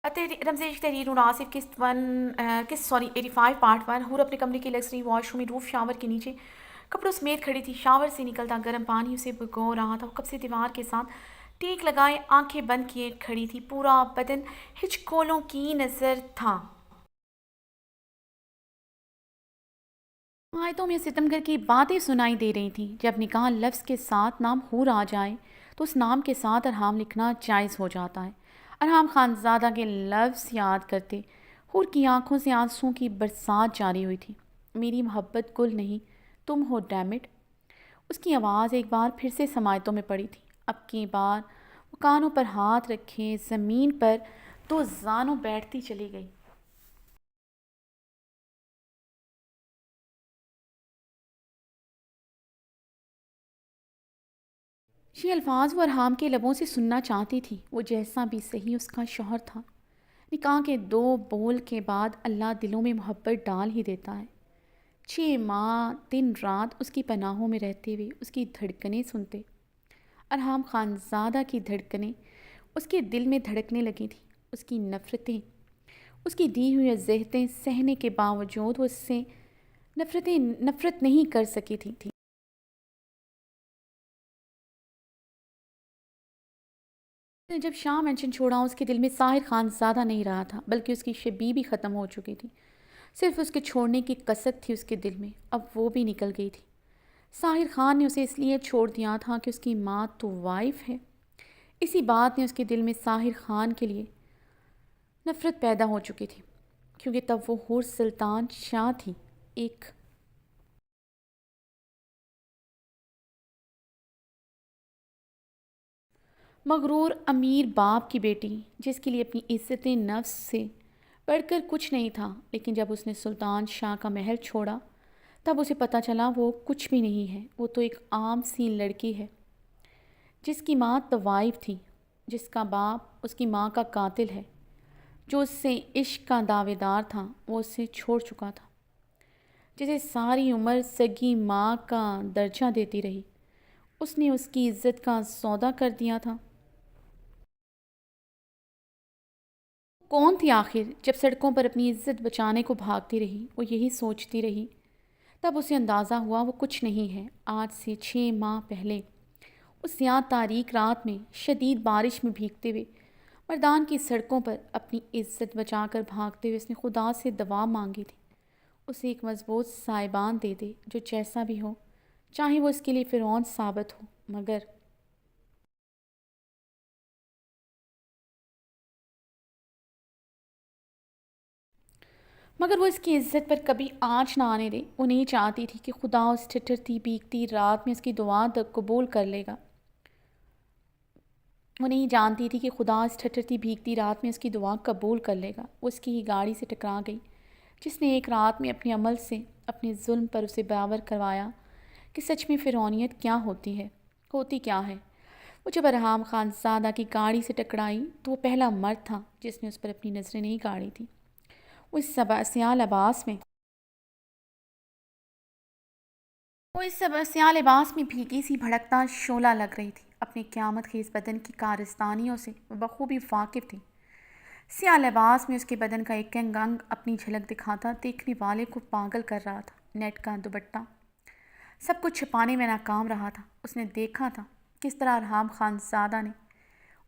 رمضان تحریر اور آصف قسط 85 پارٹ 1 حور اپنے کمرے کے لگژری واش روم میں روف شاور کے نیچے کپڑوں سمیت کھڑی تھی. شاور سے نکلتا گرم پانی اسے بھگو رہا تھا. وہ کب سے دیوار کے ساتھ ٹیک لگائے آنکھیں بند کیے کھڑی تھی. پورا بدن ہچکولوں کی نظر تھا. آیتوں میں ستمگر کی باتیں سنائی دے رہی تھیں. جب نکاح لفظ کے ساتھ نام حور آ جائے تو اس نام کے ساتھ ارحام لکھنا جائز ہو جاتا ہے. ارحام خانزادہ کے لفظ یاد کرتے حور کی آنکھوں سے آنسوں کی برسات جاری ہوئی تھی. میری محبت گل نہیں تم ہو ڈیمٹ. اس کی آواز ایک بار پھر سے سماعتوں میں پڑی تھی. اب کی بار وہ کانوں پر ہاتھ رکھے زمین پر دو زانوں بیٹھتی چلی گئی. یہ الفاظ وہ ارحام کے لبوں سے سننا چاہتی تھی. وہ جیسا بھی صحیح اس کا شوہر تھا. نکاح کے 2 بول کے بعد اللہ دلوں میں محبت ڈال ہی دیتا ہے. 6 ماہ دن رات اس کی پناہوں میں رہتے ہوئے اس کی دھڑکنیں سنتے. ارحام خانزادہ کی دھڑکنیں اس کے دل میں دھڑکنے لگی تھیں. اس کی نفرتیں اس کی دی ہوئی اذیتیں سہنے کے باوجود وہ اس سے نفرت نہیں کر سکی تھی. جب شاہ مینشن چھوڑا اس کے دل میں ساحر خان زیادہ نہیں رہا تھا بلکہ اس کی شبی بھی ختم ہو چکی تھی. صرف اس کے چھوڑنے کی کسک تھی اس کے دل میں. اب وہ بھی نکل گئی تھی. ساحر خان نے اسے اس لیے چھوڑ دیا تھا کہ اس کی ماں تو وائف ہے. اسی بات نے اس کے دل میں ساحر خان کے لیے نفرت پیدا ہو چکی تھی کیونکہ تب وہ حور سلطان شاہ تھی. ایک مغرور امیر باپ کی بیٹی جس کے لیے اپنی عزت نفس سے بڑھ کر کچھ نہیں تھا. لیکن جب اس نے سلطان شاہ کا محل چھوڑا تب اسے پتہ چلا وہ کچھ بھی نہیں ہے. وہ تو ایک عام سی لڑکی ہے جس کی ماں طوائف تھی، جس کا باپ اس کی ماں کا قاتل ہے، جو اس سے عشق کا دعوے دار تھا وہ اس سے چھوڑ چکا تھا، جسے ساری عمر سگی ماں کا درجہ دیتی رہی. اس نے اس کی عزت کا سودا کر دیا تھا. کون تھی آخر جب سڑکوں پر اپنی عزت بچانے کو بھاگتی رہی؟ وہ یہی سوچتی رہی. تب اسے اندازہ ہوا وہ کچھ نہیں ہے. آج سے 6 ماہ پہلے اس سیاہ تاریک رات میں شدید بارش میں بھیگتے ہوئے مردان کی سڑکوں پر اپنی عزت بچا کر بھاگتے ہوئے اس نے خدا سے دعا مانگی تھی اسے ایک مضبوط سائبان دے دے جو جیسا بھی ہو، چاہے وہ اس کے لیے فرعون ثابت ہو. مگر وہ اس کی عزت پر کبھی آنچ نہ آنے دے. وہ نہیں چاہتی تھی کہ خدا اس ٹھٹھرتی بھیگتی رات میں اس کی دعا قبول کر لے گا. وہ نہیں جانتی تھی کہ خدا اس ٹھٹھرتی بھیگتی رات میں اس کی دعا قبول کر لے گا. وہ اس کی ہی گاڑی سے ٹکرا گئی جس نے ایک رات میں اپنے عمل سے اپنے ظلم پر اسے باور کروایا کہ سچ میں فرعونیت کیا ہوتی کیا ہے. وہ جب ارحام خانزادہ کی گاڑی سے ٹکرائی تو وہ پہلا مرد تھا جس نے اس پر اپنی نظریں نہیں گاڑی تھی. وہ اس سیاہ لباس میں بھیگی سی بھڑکتا شعلہ لگ رہی تھی. اپنے قیامت خیز بدن کی کارستانیوں سے وہ بخوبی واقف تھی. سیاہ لباس میں اس کے بدن کا ایک انگ انگ اپنی جھلک دکھاتا دیکھنے والے کو پاگل کر رہا تھا. نیٹ کا دوپٹہ سب کچھ چھپانے میں ناکام رہا تھا. اس نے دیکھا تھا کس طرح ارحام خانزادہ نے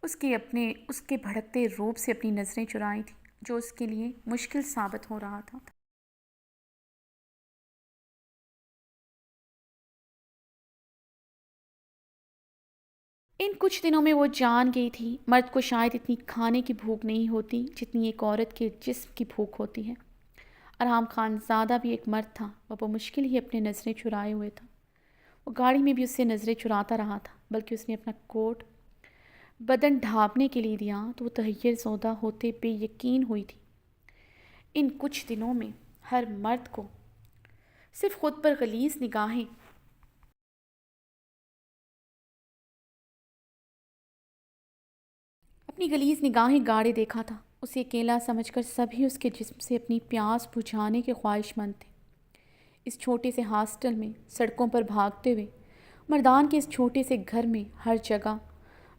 اس کے بھڑکتے روپ سے اپنی نظریں چرائی تھیں جو اس کے لیے مشکل ثابت ہو رہا تھا. ان کچھ دنوں میں وہ جان گئی تھی مرد کو شاید اتنی کھانے کی بھوک نہیں ہوتی جتنی ایک عورت کے جسم کی بھوک ہوتی ہے. ارحام خانزادہ بھی ایک مرد تھا. وہ بمشکل ہی اپنے نظریں چرائے ہوئے تھا. وہ گاڑی میں بھی اس سے نظریں چراتا رہا تھا بلکہ اس نے اپنا کوٹ بدن ڈھانپنے کے لیے دیا تو وہ تحیر زودہ ہوتے بے یقین ہوئی تھی. ان کچھ دنوں میں ہر مرد کو صرف خود پر اپنی غلیظ نگاہیں گاڑے دیکھا تھا. اسے اکیلا سمجھ کر سبھی اس کے جسم سے اپنی پیاس بجھانے کے خواہش مند تھے. اس چھوٹے سے ہاسٹل میں سڑکوں پر بھاگتے ہوئے مردان کے اس چھوٹے سے گھر میں ہر جگہ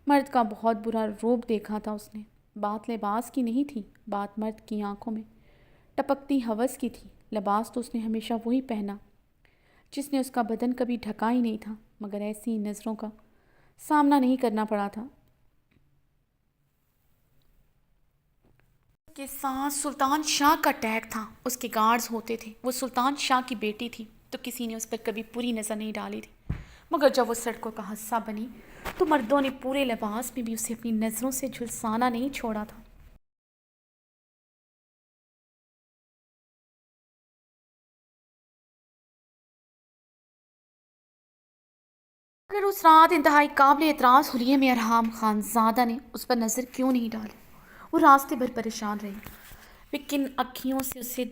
مرد کا بہت برا روپ دیکھا تھا اس نے. بات لباس کی نہیں تھی، بات مرد کی آنکھوں میں ٹپکتی ہوس کی تھی۔ لباس تو اس نے ہمیشہ وہی پہنا جس نے اس کا بدن کبھی ڈھکا ہی نہیں تھا، مگر ایسی نظروں کا سامنا نہیں کرنا پڑا تھا۔ اس کے ساتھ سلطان شاہ کا ٹیگ تھا، اس کے گارڈز ہوتے تھے۔ وہ سلطان شاہ کی بیٹی تھی تو کسی نے اس پر کبھی بری نظر نہیں ڈالی تھی، مگر جب وہ سڑکوں کا حصہ بنی تو مردوں نے پورے لباس میں بھی اسے اپنی نظروں سے جھلسانا نہیں چھوڑا تھا۔ اگر اس رات انتہائی قابل اعتراض حلیے میں ارحام خان زادہ نے اس پر نظر کیوں نہیں ڈالی؟ وہ راستے بھر پریشان رہی، وہ کن اکھیوں سے اسے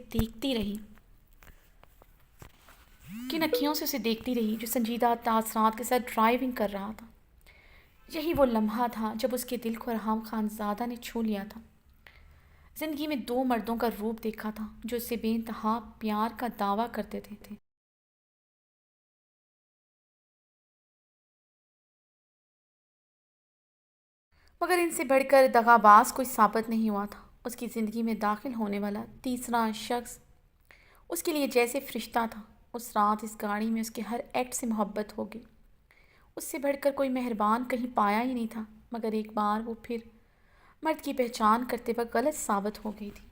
دیکھتی رہی جو سنجیدہ تاثرات کے ساتھ ڈرائیونگ کر رہا تھا۔ یہی وہ لمحہ تھا جب اس کے دل کو ارحام خان زادہ نے چھو لیا تھا۔ زندگی میں دو مردوں کا روپ دیکھا تھا جو اسے بے انتہا پیار کا دعویٰ کرتے تھے، مگر ان سے بڑھ کر دغاباز کوئی ثابت نہیں ہوا تھا۔ اس کی زندگی میں داخل ہونے والا تیسرا شخص اس کے لیے جیسے فرشتہ تھا۔ اس رات اس گاڑی میں اس کے ہر ایکٹ سے محبت ہو گئی۔ اس سے بڑھ کر کوئی مہربان کہیں پایا ہی نہیں تھا، مگر ایک بار وہ پھر مرد کی پہچان کرتے وقت غلط ثابت ہو گئی تھی۔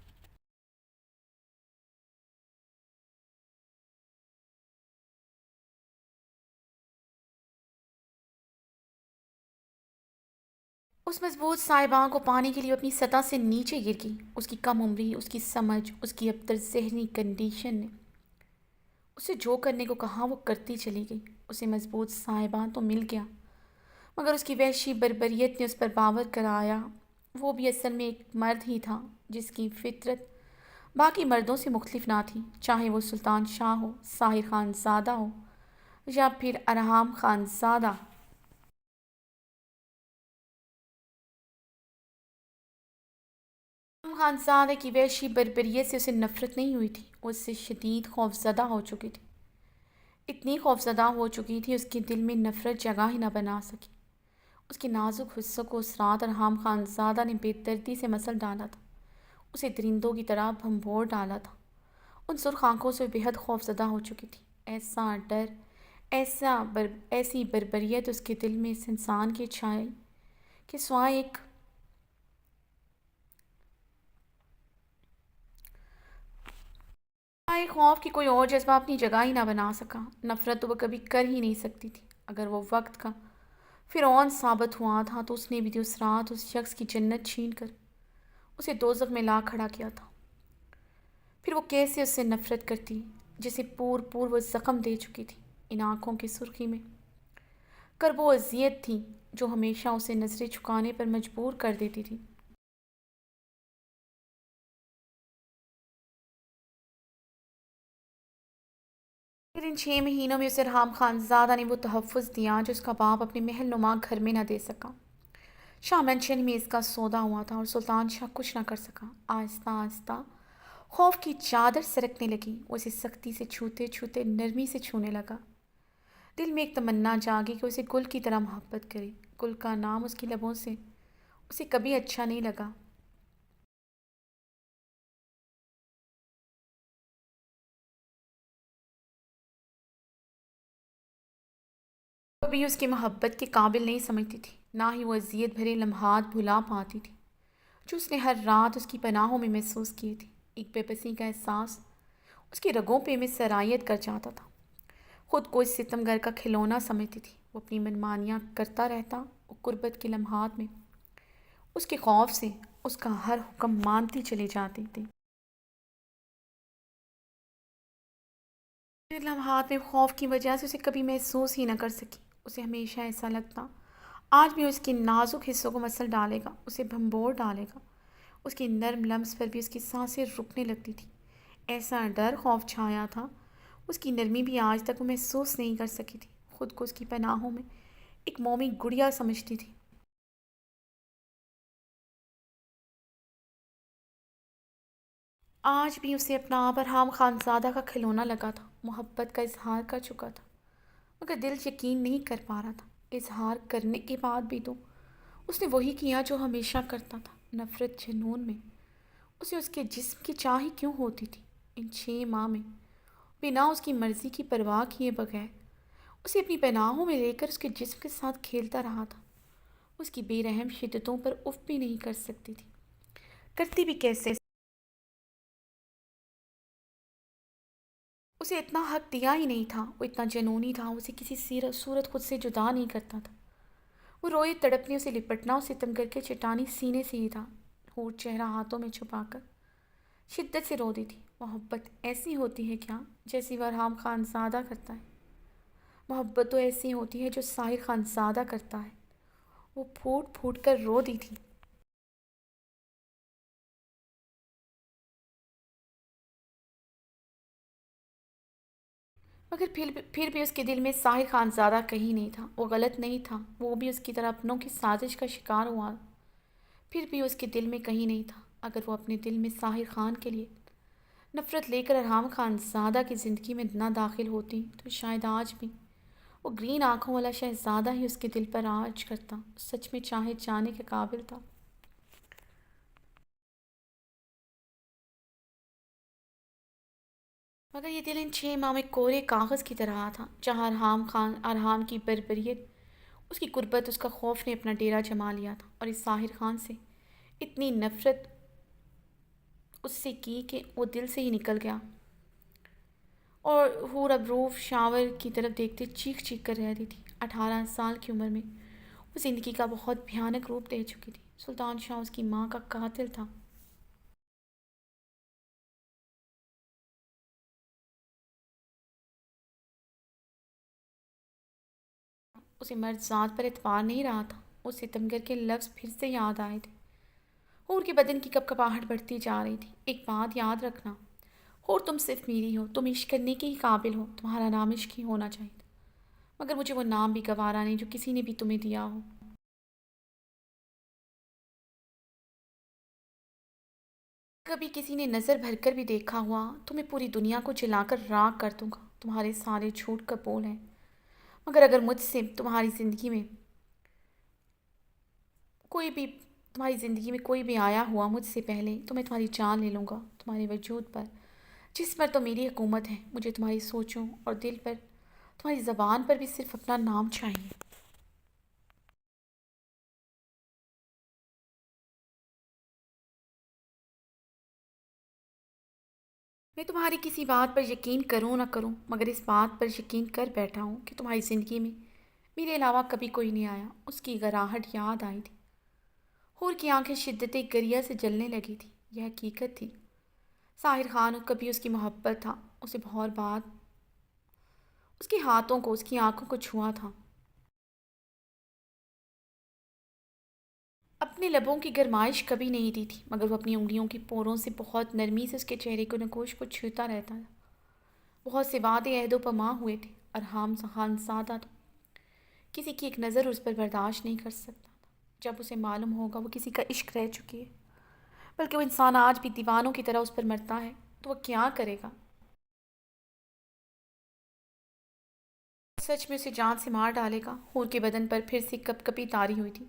اس مضبوط صاحباں کو پانے کے لیے اپنی سطح سے نیچے گر گئی۔ اس کی کم عمری، اس کی سمجھ، اس کی ابتر ذہنی کنڈیشن نے اسے جو کرنے کو کہا وہ کرتی چلی گئی۔ اسے مضبوط صاحباں تو مل گیا، مگر اس کی وحشی بربریت نے اس پر باور کرایا۔ وہ بھی اصل میں ایک مرد ہی تھا جس کی فطرت باقی مردوں سے مختلف نہ تھی، چاہے وہ سلطان شاہ ہو، ساحر خان زادہ ہو یا پھر ارحام خان زادہ۔ ارحام خان زادہ کی وحشی بربریت سے اسے نفرت نہیں ہوئی تھی، وہ اس سے شدید خوفزدہ ہو چکی تھی۔ اتنی خوفزدہ ہو چکی تھی اس کے دل میں نفرت جگہ ہی نہ بنا سکی۔ اس کے نازک حصوں کو اس رات ارحام خان زادہ نے بے دردی سے مسل ڈالا تھا، اسے درندوں کی طرح بھنبور ڈالا تھا۔ ان سرخ آنکھوں سے بے حد خوفزدہ ہو چکی تھی۔ ایسا ڈر، ایسی بربریت اس کے دل میں اس انسان کی چھائی کہ سوائے خوف کی کوئی اور جذبہ اپنی جگہ ہی نہ بنا سکا۔ نفرت تو وہ کبھی کر ہی نہیں سکتی تھی۔ اگر وہ وقت کا فرعون ثابت ہوا تھا تو اس نے بھی اس رات اس شخص کی جنت چھین کر اسے دوزخ میں لا کھڑا کیا تھا۔ پھر وہ کیسے اس سے نفرت کرتی جسے پور وہ زخم دے چکی تھی۔ ان آنکھوں کی سرخی میں کرب و اذیت تھی جو ہمیشہ اسے نظریں جھکانے پر مجبور کر دیتی تھی۔ پھر ان 6 مہینوں میں اسے ارحام خان زادہ نے وہ تحفظ دیا جو اس کا باپ اپنے محل نما گھر میں نہ دے سکا۔ شاہ منشن میں اس کا سودا ہوا تھا اور سلطان شاہ کچھ نہ کر سکا۔ آہستہ آہستہ خوف کی چادر سرکنے لگی، وہ اسے سختی سے چھوتے چھوتے نرمی سے چھونے لگا۔ دل میں ایک تمنا جاگی کہ اسے گل کی طرح محبت کرے۔ گل کا نام اس کی لبوں سے اسے کبھی اچھا نہیں لگا۔ کبھی اس کی محبت کے قابل نہیں سمجھتی تھی، نہ ہی وہ اذیت بھرے لمحات بھلا پاتی تھی جو اس نے ہر رات اس کی پناہوں میں محسوس کیے تھے۔ ایک بے بسی کا احساس اس کی رگوں پہ میں سرایت کر جاتا تھا۔ خود کو اس ستمگر کا کھلونا سمجھتی تھی۔ وہ اپنی منمانیاں کرتا رہتا، وہ غربت کے لمحات میں اس کے خوف سے اس کا ہر حکم مانتی چلی جاتی تھی۔ ان لمحات میں خوف کی وجہ سے اسے کبھی محسوس ہی نہ کر سکی۔ اسے ہمیشہ ایسا لگتا آج بھی اس کے نازک حصوں کو مسل ڈالے گا، اسے بھنبور ڈالے گا۔ اس کی نرم لمس پر بھی اس کی سانسیں رکنے لگتی تھی۔ ایسا ڈر خوف چھایا تھا، اس کی نرمی بھی آج تک وہ محسوس نہیں کر سکی تھی۔ خود کو اس کی پناہوں میں ایک مومی گڑیا سمجھتی تھی۔ آج بھی اسے اپنا آپ ارحام خان زادہ کا کھلونا لگا تھا، محبت کا اظہار کر چکا تھا، مگر دل یقین نہیں کر پا رہا تھا۔ اظہار کرنے کے بعد بھی تو اس نے وہی کیا جو ہمیشہ کرتا تھا، نفرت جنون میں اسے اس کے جسم کی چاہی کیوں ہوتی تھی؟ ان 6 ماہ میں بنا اس کی مرضی کی پرواہ کیے بغیر اسے اپنی پناہوں میں لے کر اس کے جسم کے ساتھ کھیلتا رہا تھا۔ اس کی بے رحم شدتوں پر اف بھی نہیں کر سکتی تھی، کرتی بھی کیسے؟ اسے اتنا حق دیا ہی نہیں تھا، وہ اتنا جنونی تھا، اسے کسی صورت خود سے جدا نہیں کرتا تھا۔ وہ روئے تڑپنے، اسے لپٹنا، اسے ستم کر کے چٹانی سینے سے ہی تھا، ہور چہرہ ہاتھوں میں چھپا کر شدت سے رو دی تھی۔ محبت ایسی ہوتی ہے کیا جیسی ورہام خان زادہ کرتا ہے؟ محبت تو ایسی ہوتی ہے جو ساحر خان زادہ کرتا ہے۔ وہ پھوٹ پھوٹ کر رو دی تھی۔ مگر پھر بھی اس کے دل میں ساحر خان زادہ کہیں نہیں تھا۔ وہ غلط نہیں تھا، وہ بھی اس کی طرح اپنوں کی سازش کا شکار ہوا۔ پھر بھی اس کے دل میں کہیں نہیں تھا۔ اگر وہ اپنے دل میں ساحر خان کے لیے نفرت لے کر ارحام خان زادہ کی زندگی میں نہ داخل ہوتی تو شاید آج بھی وہ گرین آنکھوں والا شہزادہ ہی اس کے دل پر راج کرتا، سچ میں چاہے جانے کے قابل تھا۔ مگر یہ دل ان 6 ماہ میں کورے کاغذ کی طرح تھا، جہاں ارحام کی بربریت، اس کی قربت، اس کا خوف نے اپنا ڈیرا جما لیا تھا، اور اس ساحر خان سے اتنی نفرت اس سے کی کہ وہ دل سے ہی نکل گیا، اور حور اب روف شاور کی طرف دیکھتے چیخ چیخ کر رہ رہی تھی۔ 18 سال کی عمر میں وہ زندگی کا بہت بھیانک روپ دے چکی تھی۔ سلطان شاہ اس کی ماں کا قاتل تھا۔ اسے مرد ذات پر اعتبار نہیں رہا تھا۔ اس ستمگر کے لفظ پھر سے یاد آئے تھے۔ حور کے بدن کی کپکپاہٹ بڑھتی جا رہی تھی۔ ایک بات یاد رکھنا حور، تم صرف میری ہو، تم عشق کرنے کے ہی قابل ہو، تمہارا نام عشق ہی ہونا چاہیے تھا، مگر مجھے وہ نام بھی گوارا نہیں جو کسی نے بھی تمہیں دیا ہو۔ کبھی کسی نے نظر بھر کر بھی دیکھا ہوا، تمہیں پوری دنیا کو جلا کر راکھ کر دوں گا، تمہارے سارے جھوٹ کا بول ہیں۔ مگر اگر مجھ سے کوئی بھی تمہاری زندگی میں کوئی بھی آیا ہوا مجھ سے پہلے، تو میں تمہاری جان لے لوں گا، تمہارے وجود پر جس پر تو میری حکومت ہے۔ مجھے تمہاری سوچوں اور دل پر، تمہاری زبان پر بھی صرف اپنا نام چاہیے۔ میں تمہاری کسی بات پر یقین کروں نہ کروں، مگر اس بات پر یقین کر بیٹھا ہوں کہ تمہاری زندگی میں میرے علاوہ کبھی کوئی نہیں آیا۔ اس کی گراہٹ یاد آئی تھی۔ حور کی آنکھیں شدت گریہ سے جلنے لگی تھی۔ یہ حقیقت تھی، ساحر خان کبھی اس کی محبت تھا، اسے بہت بات اس کے ہاتھوں کو، اس کی آنکھوں کو چھوا تھا۔ اپنے لبوں کی گرمائش کبھی نہیں دی تھی، مگر وہ اپنی انگلیوں کی پوروں سے بہت نرمی سے اس کے چہرے کو نگوش کو چھوتا رہتا تھا۔ بہت سے وعدے عہد و پیمان ہوئے تھے، ارحام خان زادہ تو کسی کی ایک نظر اس پر برداشت نہیں کر سکتا تھا۔ جب اسے معلوم ہوگا وہ کسی کا عشق رہ چکی ہے، بلکہ وہ انسان آج بھی دیوانوں کی طرح اس پر مرتا ہے، تو وہ کیا کرے گا؟ سچ میں اسے جان سے مار ڈالے گا۔ حور کے بدن پر پھر سے کپ کپی طاری ہوئی تھی۔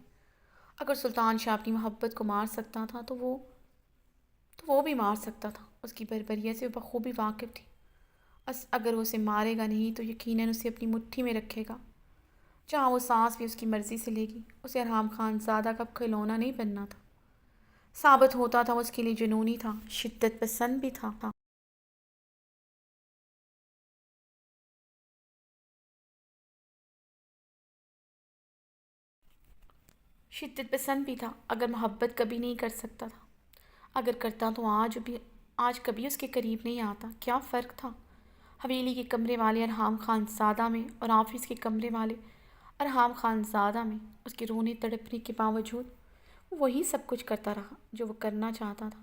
اگر سلطان شاہ اپنی محبت کو مار سکتا تھا تو وہ بھی مار سکتا تھا۔ اس کی بربریت سے وہ بخوبی واقف تھی۔ اگر وہ اسے مارے گا نہیں تو یقیناً اسے اپنی مٹھی میں رکھے گا، جہاں وہ سانس بھی اس کی مرضی سے لے گی۔ اسے ارحام خان زادہ کا کھلونا نہیں بننا تھا۔ ثابت ہوتا تھا وہ اس کے لیے جنونی تھا، شدت پسند بھی تھا۔ شدت پسند بھی تھا، اگر محبت کبھی نہیں کر سکتا تھا۔ اگر کرتا تو آج کبھی اس کے قریب نہیں آتا۔ کیا فرق تھا حویلی کے کمرے والے ارحام خان زادہ میں اور آفس کے کمرے والے ارحام خان زادہ میں؟ اس کے رونے تڑپنے کے باوجود وہ وہی سب کچھ کرتا رہا جو وہ کرنا چاہتا تھا۔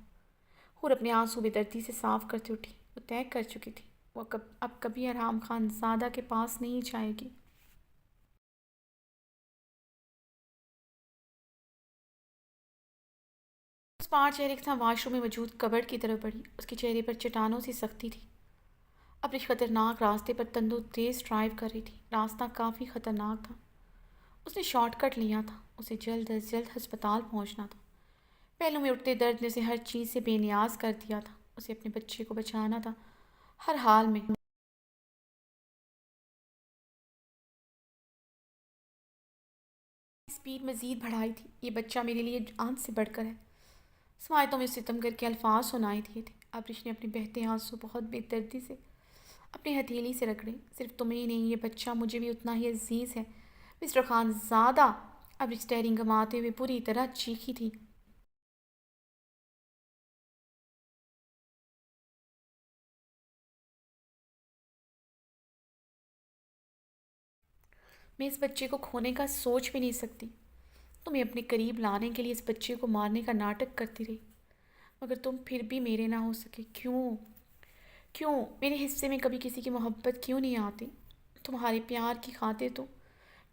اور اپنے آنسو بے دردی سے صاف کرتے اٹھی۔ وہ طے کر چکی تھی، وہ اب کبھی ارحام خان زادہ کے پاس نہیں جائے گی۔ اس پار چہرے کے ساتھ واش روم میں موجود کبرڈ کی طرف بڑھی۔ اس کے چہرے پر چٹانوں سی سختی تھی۔ اپنے خطرناک راستے پر تندو تیز ڈرائیو کر رہی تھی۔ راستہ کافی خطرناک تھا۔ اس نے شارٹ کٹ لیا تھا، اسے جلد از جلد ہسپتال پہنچنا تھا۔ پہلو میں اٹھتے درد نے اسے ہر چیز سے بے نیاز کر دیا تھا۔ اسے اپنے بچے کو بچانا تھا، ہر حال میں۔ اسپیڈ مزید بڑھائی تھی۔ یہ بچہ میرے لیے جان سے بڑھ کر ہے۔ سماعتوں میں ستم کر کے الفاظ سنائی دیے تھے۔ ابریش نے اپنے بہتے آنسو بہت بے دردی سے اپنی ہتھیلی سے رگڑے۔ صرف تمہیں نہیں، یہ بچہ مجھے بھی اتنا ہی عزیز ہے مسٹر خان زادہ۔ ابریش اسٹیئرنگ گھماتے ہوئے پوری طرح چیخی تھی۔ میں اس بچے کو کھونے کا سوچ بھی نہیں سکتی۔ تمہیں اپنے قریب لانے کے لیے اس بچے کو مارنے کا ناٹک کرتی رہی، مگر تم پھر بھی میرے نہ ہو سکے۔ کیوں؟ کیوں میرے حصے میں کبھی کسی کی محبت کیوں نہیں آتی؟ تمہارے پیار کی خاطر تو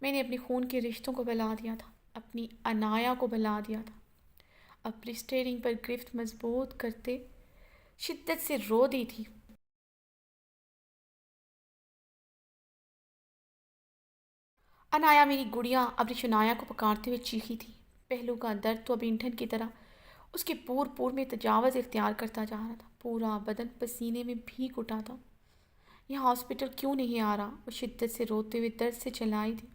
میں نے اپنے خون کے رشتوں کو بھلا دیا تھا، اپنی عنایا کو بھلا دیا تھا۔ اب اسٹیئرنگ پر گرفت مضبوط کرتے شدت سے رو دی تھی۔ انایا میری گڑیا! ابریش انایا کو پکارتے ہوئے چیخی تھی۔ پہلو کا درد تو اب اینٹھن کی طرح اس کے پور پور میں تجاوز اختیار کرتا جا رہا تھا۔ پورا بدن پسینے میں بھیگ اٹھا تھا۔ یہ ہاسپٹل کیوں نہیں آ رہا؟ وہ شدت سے روتے ہوئے درد سے چلائی تھی۔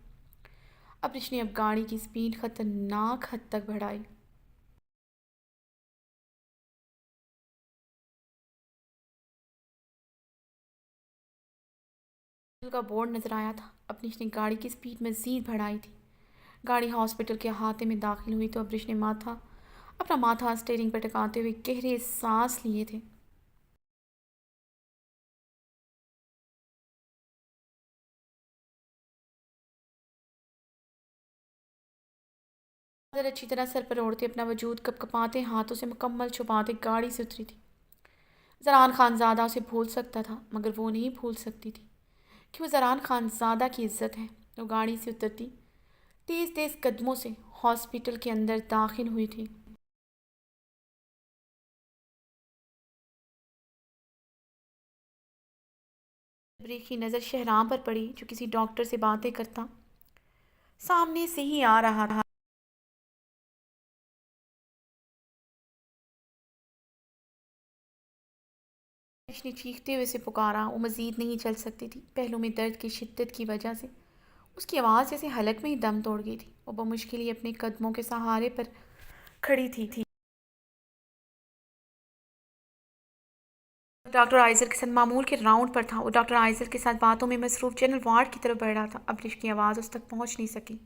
ابریش نے اب گاڑی کی سپیڈ خطرناک حد تک بڑھائی۔ ہاسپٹل کا بورڈ نظر آیا تھا۔ ابریش نے گاڑی کی سپیڈ مزید بڑھائی تھی۔ گاڑی ہاسپٹل کے احاطے میں داخل ہوئی تو ابریش نے اپنا ماتھا اسٹیئرنگ پر ٹکاتے ہوئے گہرے سانس لیے تھے۔ چادر اچھی طرح سر پر اوڑھتے اپنا وجود کپ کپاتے ہاتھوں سے مکمل چھپاتے گاڑی سے اتری تھی۔ زران خان زادہ اسے بھول سکتا تھا، مگر وہ نہیں بھول سکتی تھی کہ وہ زران خان زادہ کی عزت ہے۔ وہ گاڑی سے اترتی تیز تیز قدموں سے ہاسپٹل کے اندر داخل ہوئی تھی۔ ابریش کی نظر شہرام پر پڑی جو کسی ڈاکٹر سے باتیں کرتا سامنے سے ہی آ رہا تھا۔ ابریش نے چیختے ہوئے اسے پکارا۔ وہ مزید نہیں چل سکتی تھی۔ پہلو میں درد کی شدت کی وجہ سے اس کی آواز جیسے حلق میں ہی دم توڑ گئی تھی۔ وہ بمشکل ہی اپنے قدموں کے سہارے پر کھڑی تھی۔ ڈاکٹر آئزر کے ساتھ معمول کے راؤنڈ پر تھا۔ وہ ڈاکٹر آئزر کے ساتھ باتوں میں مصروف جنرل وارڈ کی طرف بڑھ رہا تھا۔ ابریش کی آواز اس تک پہنچ نہیں سکی۔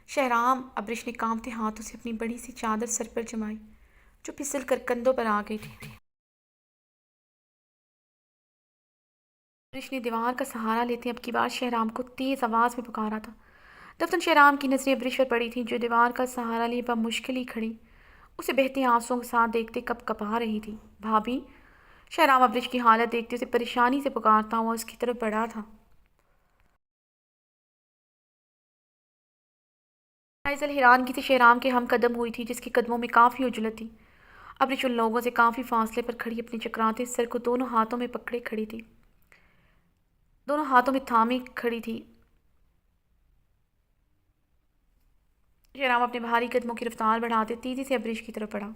شہرام! ابریش نے کانپتے ہاتھوں سے اپنی بڑی سی چادر سر پر جمائی جو پھسل کر کندھوں پر آ گئی تھی۔ ابریش نے دیوار کا سہارا لیتے اب کی بار شہرام کو تیز آواز میں پکارا تھا۔ دفتن شہرام کی نظریں ابریش پر پڑی تھیں جو دیوار کا سہارا لیے بمشکل ہی کھڑی اسے بہتے آنسوؤں کے ساتھ دیکھتے کپ کپا رہی تھی۔ بھابھی! شہرام ابریش کی حالت دیکھتے اسے پریشانی سے پکارتا ہوا اس کی طرف بڑھا تھا۔ آئزل حیرانگی سے شہرام کے ہم قدم ہوئی تھی جس کے قدموں میں کافی عجلت تھی۔ ابریش ان لوگوں سے کافی فاصلے پر کھڑی اپنے چکراتے سر کو دونوں ہاتھوں میں پکڑے کھڑی تھی، دونوں ہاتھوں میں تھامے کھڑی تھی۔ شہرام اپنے بھاری قدموں کی رفتار بڑھاتے تیزی سے ابریش کی طرف بڑھا۔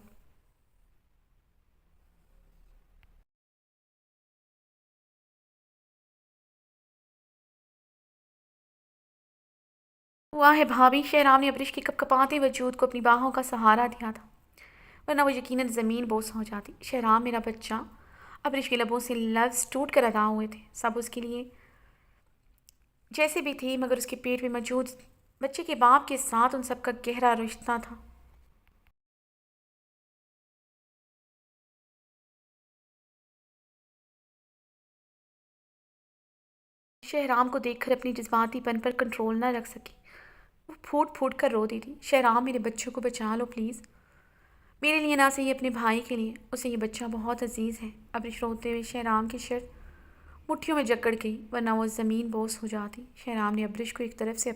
ہوا ہے بھابھی! شہرام نے ابریش کے کپ کپاتے وجود کو اپنی باہوں کا سہارا دیا تھا، ورنہ وہ یقیناً زمین بوس ہو جاتی۔ شہرام میرا بچہ! ابریش کے لبوں سے لفظ ٹوٹ کر ادا ہوئے تھے۔ سب اس کے لیے جیسے بھی تھی، مگر اس کے پیٹ میں موجود بچے کے باپ کے ساتھ ان سب کا گہرا رشتہ تھا۔ شہرام کو دیکھ کر اپنی جذباتی پن پر کنٹرول نہ رکھ سکی۔ وہ پھوٹ پھوٹ کر رو دی تھی۔ شہرام میرے بچوں کو بچا لو پلیز، میرے لیے نہ صحیح اپنے بھائی کے لیے، اسے یہ بچہ بہت عزیز ہے۔ ابریش روتے ہوئے شہرام کی شرط مٹھیوں میں جکڑ گئی، ورنہ وہ زمین بوس ہو جاتی۔ شہرام نے ابریش کو ایک طرف سے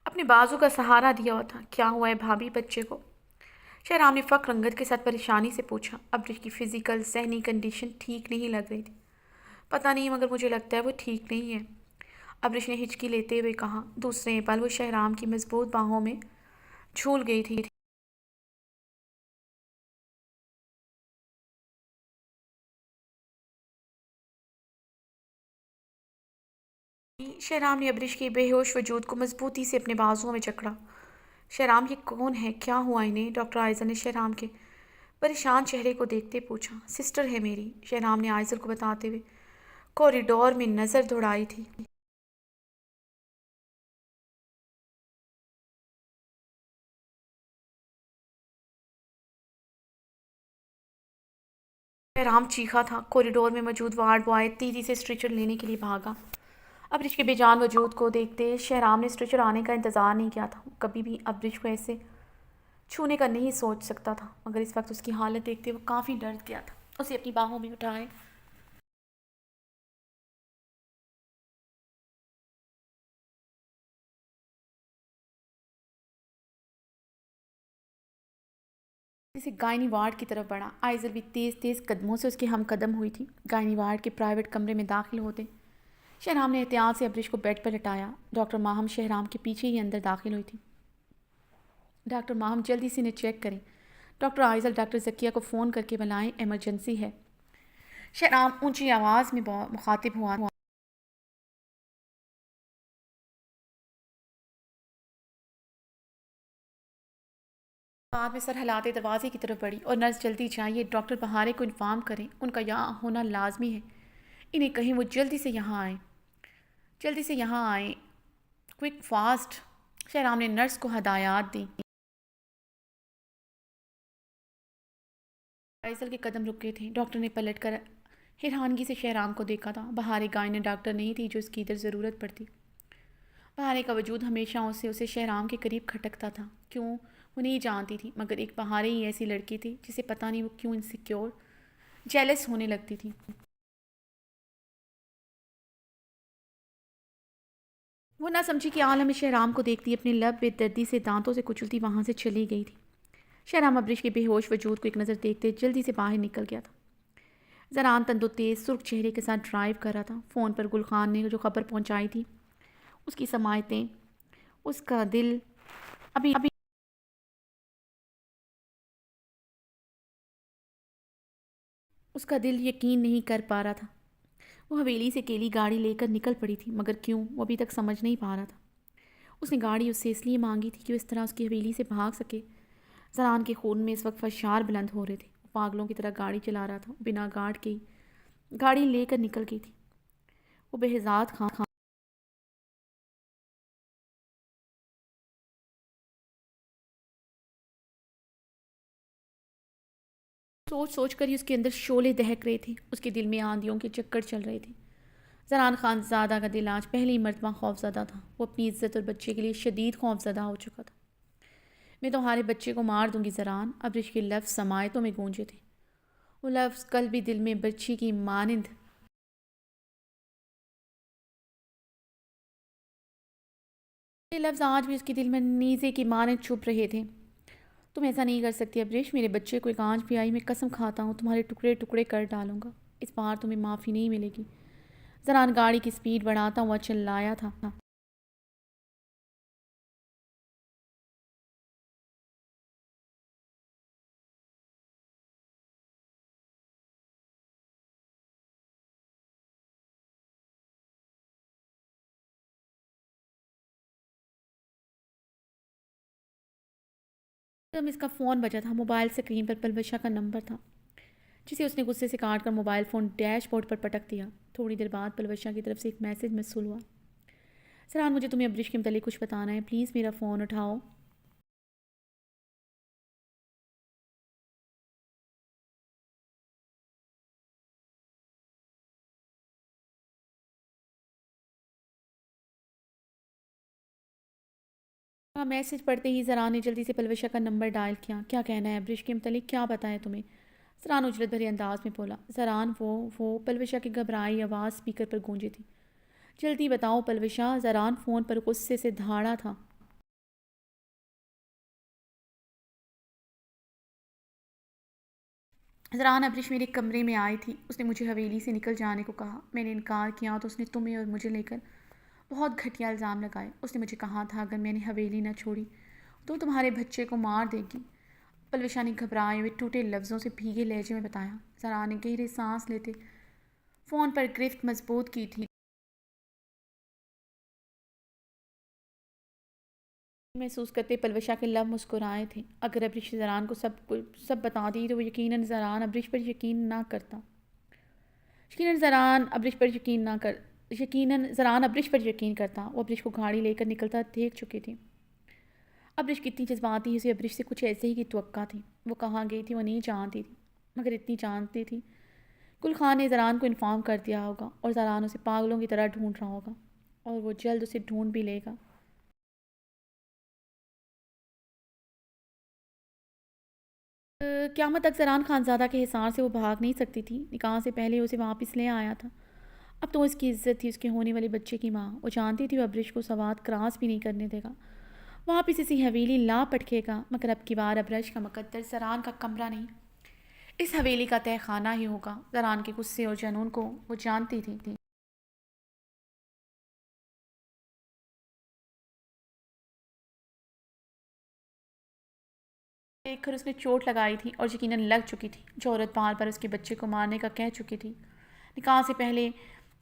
اپنے بازو کا سہارا دیا ہوا تھا۔ کیا ہوا ہے بھابھی بچے کو؟ شہرام نے فقر رنگت کے ساتھ پریشانی سے پوچھا۔ ابریش کی فزیکل ذہنی کنڈیشن ٹھیک نہیں لگ رہی تھی۔ پتہ نہیں، مگر مجھے لگتا ہے وہ ٹھیک نہیں ہے۔ ابرش نے ہچکی لیتے ہوئے کہا۔ دوسرے پل وہ شہرام کی مضبوط باہوں میں جھول گئی تھی۔ شہرام نے ابرش کے بے ہوش وجود کو مضبوطی سے اپنے بازوؤں میں جکڑا۔ شہرام یہ کون ہے؟ کیا ہوا انہیں؟ ڈاکٹر آئزل نے شہرام کے پریشان چہرے کو دیکھتے پوچھا۔ سسٹر ہے میری، شہرام نے آئزل کو بتاتے ہوئے کوریڈور میں نظر دوڑائی تھی۔ شہرام چیخا تھا۔ کوریڈور میں موجود وارڈ بوائے تیزی سے اسٹریچر لینے کے لیے بھاگا۔ ابرش کے بے جان وجود کو دیکھتے شہرام نے اسٹریچر آنے کا انتظار نہیں کیا تھا۔ وہ کبھی بھی ابرش کو ایسے چھونے کا نہیں سوچ سکتا تھا، مگر اس وقت اس کی حالت دیکھتے وہ کافی ڈر گیا تھا۔ اسے اپنی باہوں میں اٹھائے جسے گائنی وارڈ کی طرف بڑھا۔ آئزل بھی تیز تیز قدموں سے اس کے ہم قدم ہوئی تھی۔ گائنی وارڈ کے پرائیویٹ کمرے میں داخل ہوتے شہرام نے احتیاط سے ابرش کو بیڈ پر لٹایا۔ ڈاکٹر ماہم شہرام کے پیچھے ہی اندر داخل ہوئی تھی۔ ڈاکٹر ماہم جلدی سے انہیں چیک کریں۔ ڈاکٹر آئزل ڈاکٹر ذکیہ کو فون کر کے بلائیں، ایمرجنسی ہے۔ شہرام اونچی آواز میں مخاطب ہوا۔ بعد میں سر ہلاتے دروازے کی طرف بڑھی اور نرس جلدی جائیے، ڈاکٹر بہارے کو انفارم کریں، ان کا یہاں ہونا لازمی ہے، انہیں کہیں وہ جلدی سے یہاں آئیں، جلدی سے یہاں آئیں، کوئک فاسٹ۔ شہرام نے نرس کو ہدایات دیں۔ فیصل کے قدم رک گئے تھے۔ ڈاکٹر نے پلٹ کر حیرانگی سے شہرام کو دیکھا تھا۔ بہارے گائنی ڈاکٹر نہیں تھی جو اس کی ادھر ضرورت پڑتی۔ بہارے کا وجود ہمیشہ اسے شہرام کے قریب کھٹکتا تھا۔ کیوں وہ نہیں جانتی تھی، مگر ایک بہارے ہی ایسی لڑکی تھی جسے پتہ نہیں وہ کیوں انسیکیور، جیلس ہونے لگتی تھی۔ وہ نہ سمجھی کہ عالم میں شہرام کو دیکھتی اپنے لب بے دردی سے دانتوں سے کچلتی وہاں سے چلی گئی تھی۔ شہرام ابرش کے بے ہوش وجود کو ایک نظر دیکھتے جلدی سے باہر نکل گیا تھا۔ زران تندو تیز سرخ چہرے کے ساتھ ڈرائیو کر رہا تھا۔ فون پر گل خان نے جو خبر پہنچائی تھی اس کی سماعتیں اس کا دل ابھی اس کا دل یقین نہیں کر پا رہا تھا۔ وہ حویلی سے کیلی گاڑی لے کر نکل پڑی تھی، مگر کیوں وہ ابھی تک سمجھ نہیں پا رہا تھا۔ اس نے گاڑی اس سے اس لیے مانگی تھی کہ وہ اس طرح اس کی حویلی سے بھاگ سکے۔ زران کے خون میں اس وقت فشار بلند ہو رہے تھے۔ وہ پاگلوں کی طرح گاڑی چلا رہا تھا، بنا گارڈ کے گاڑی لے کر نکل گئی تھی۔ وہ بہزاد خان سوچ سوچ کر ہی اس کے اندر شعلے دہک رہے تھے، اس کے دل میں آندھیوں کے چکر چل رہے تھے۔ زران خان زادہ کا دل آج پہلی مرتبہ خوفزدہ تھا۔ وہ اپنی عزت اور بچے کے لیے شدید خوفزدہ ہو چکا تھا۔ میں تمہارے بچے کو مار دوں گی زران، ابرش کے لفظ سماعتوں میں گونجے تھے۔ وہ لفظ کل بھی دل میں برچھی کی مانند یہ لفظ آج بھی اس کے دل میں نیزے کی مانند چھپ رہے تھے۔ تم ایسا نہیں کر سکتی ابرش، میرے بچے کو ایک آنچ بھی آئی میں قسم کھاتا ہوں تمہارے ٹکڑے ٹکڑے کر ڈالوں گا، اس بار تمہیں معافی نہیں ملے گی۔ زران گاڑی کی سپیڈ بڑھاتا ہوا چلایا تھا۔ تم اس کا فون بجا تھا، موبائل سکرین پر پلوشا کا نمبر تھا جسے اس نے غصے سے کاٹ کر موبائل فون ڈیش بورڈ پر پٹک دیا۔ تھوڑی دیر بعد پلوشا کی طرف سے ایک میسج موصول ہوا۔ زران مجھے تمہیں ابرش کے متعلق کچھ بتانا ہے، پلیز میرا فون اٹھاؤ۔ میسج پڑھتے ہی زران نے جلدی سے پلوشا کا نمبر ڈائل کیا۔ کیا کہنا ہے ابرش کے متعلق، کیا بتائیں تمہیں؟ زران اجلت بھرے انداز میں بولا۔ زران وہ پلوشا کی گھبرائی آواز سپیکر پر گونجی تھی۔ جلدی بتاؤ پلوشا، زران فون پر غصے سے دھاڑا تھا۔ زران ابرش میرے کمرے میں آئی تھی، اس نے مجھے حویلی سے نکل جانے کو کہا، میں نے انکار کیا تو اس نے تمہیں اور مجھے لے کر بہت گھٹیا الزام لگائے۔ اس نے مجھے کہا تھا اگر میں نے حویلی نہ چھوڑی تو تمہارے بچے کو مار دے گی۔ پلوشا نے گھبرائے ہوئے ٹوٹے لفظوں سے بھیگے لہجے میں بتایا۔ زرا نے گہرے سانس لیتے فون پر گرفت مضبوط کی تھی۔ محسوس کرتے پلوشا کے لب مسکرائے تھے۔ اگر ابرش زران کو سب بتا دی تو وہ یقیناً زران ابرش پر یقین نہ کرتا۔ یقیناً زران ابرش پر یقین کرتا۔ وہ ابرش کو گاڑی لے کر نکلتا دیکھ چکی تھی۔ ابرش کتنی جذباتی ہے، اسے ابرش سے کچھ ایسے ہی کی توقع تھی۔ وہ کہاں گئی تھی وہ نہیں جانتی تھی، مگر اتنی جانتی تھی گل خان نے زران کو انفارم کر دیا ہوگا اور زران اسے پاگلوں کی طرح ڈھونڈ رہا ہوگا، اور وہ جلد اسے ڈھونڈ بھی لے گا۔ قیامت تک زران خانزادہ کے حصار سے وہ بھاگ نہیں سکتی تھی۔ نکاح سے پہلے اسے واپس لے آیا تھا۔ اب تو اس کی عزت تھی اس کے ہونے والے بچے کی ماں۔ وہ جانتی تھی وہ ابرش کو سوات کراس بھی نہیں کرنے دے گا، واپس اسی حویلی لا پٹکے گا، مگر اب کی بار ابرش کا مقدر زران کا کمرہ نہیں، اس حویلی کا تہہ خانہ ہی ہوگا۔ زران کے غصے اور جنون کو وہ جانتی تھی۔ دیکھ کر اس نے چوٹ لگائی تھی اور یقیناً لگ چکی تھی، جو عورت بار بار اس کے بچے کو مارنے کا کہہ چکی تھی۔ نکاح سے پہلے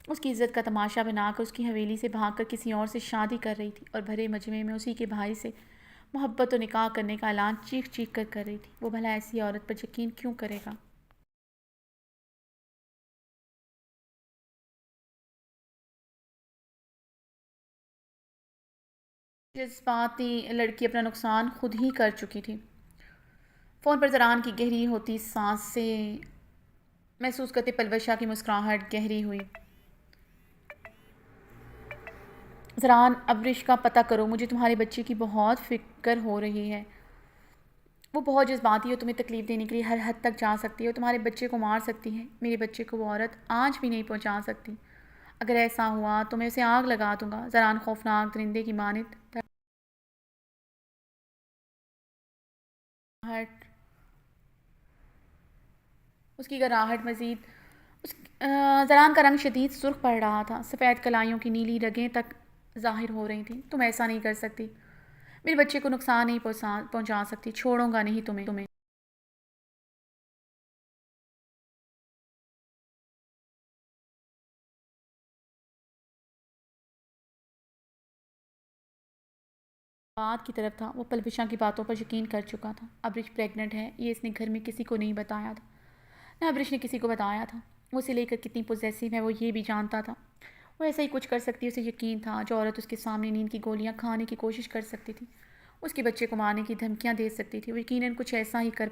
اس کی عزت کا تماشا بنا کر اس کی حویلی سے بھاگ کر کسی اور سے شادی کر رہی تھی، اور بھرے مجمع میں اسی کے بھائی سے محبت و نکاح کرنے کا اعلان چیخ چیخ کر رہی تھی۔ وہ بھلا ایسی عورت پر یقین کیوں کرے گا؟ جذباتی لڑکی اپنا نقصان خود ہی کر چکی تھی۔ فون پر زران کی گہری ہوتی سانسیں محسوس کرتے پلوشا کی مسکراہٹ گہری ہوئی۔ زران ابرش کا پتہ کرو، مجھے تمہارے بچے کی بہت فکر ہو رہی ہے۔ وہ بہت جذباتی ہے، تمہیں تکلیف دینے کے لیے ہر حد تک جا سکتی ہے اور تمہارے بچے کو مار سکتی ہے۔ میرے بچے کو وہ عورت آج بھی نہیں پہنچا سکتی۔ اگر ایسا ہوا تو میں اسے آگ لگا دوں گا۔ زران خوفناک درندے کی مانند اس کی گراہٹ مزید زران کا رنگ شدید سرخ پڑ رہا تھا، سفید کلائیوں کی نیلی رگیں تک ظاہر ہو رہی تھیں۔ تم ایسا نہیں کر سکتی، میرے بچے کو نقصان نہیں پہنچا سکتی، چھوڑوں گا نہیں تمہیں۔ بات کی طرف تھا، وہ پلوشا کی باتوں پر یقین کر چکا تھا۔ ابرش پریگننٹ ہے، یہ اس نے گھر میں کسی کو نہیں بتایا تھا، نہ ابرش نے کسی کو بتایا تھا۔ وہ اسے لے کر کتنی پوزیسو ہے وہ یہ بھی جانتا تھا۔ وہ ایسا ہی کچھ کر سکتی، اسے یقین تھا۔ جو عورت اس کے سامنے نیند کی گولیاں کھانے کی کوشش کر سکتی تھی، اس کے بچے کو مارنے کی دھمکیاں دے سکتی تھی، وہ یقیناً کچھ ایسا ہی کر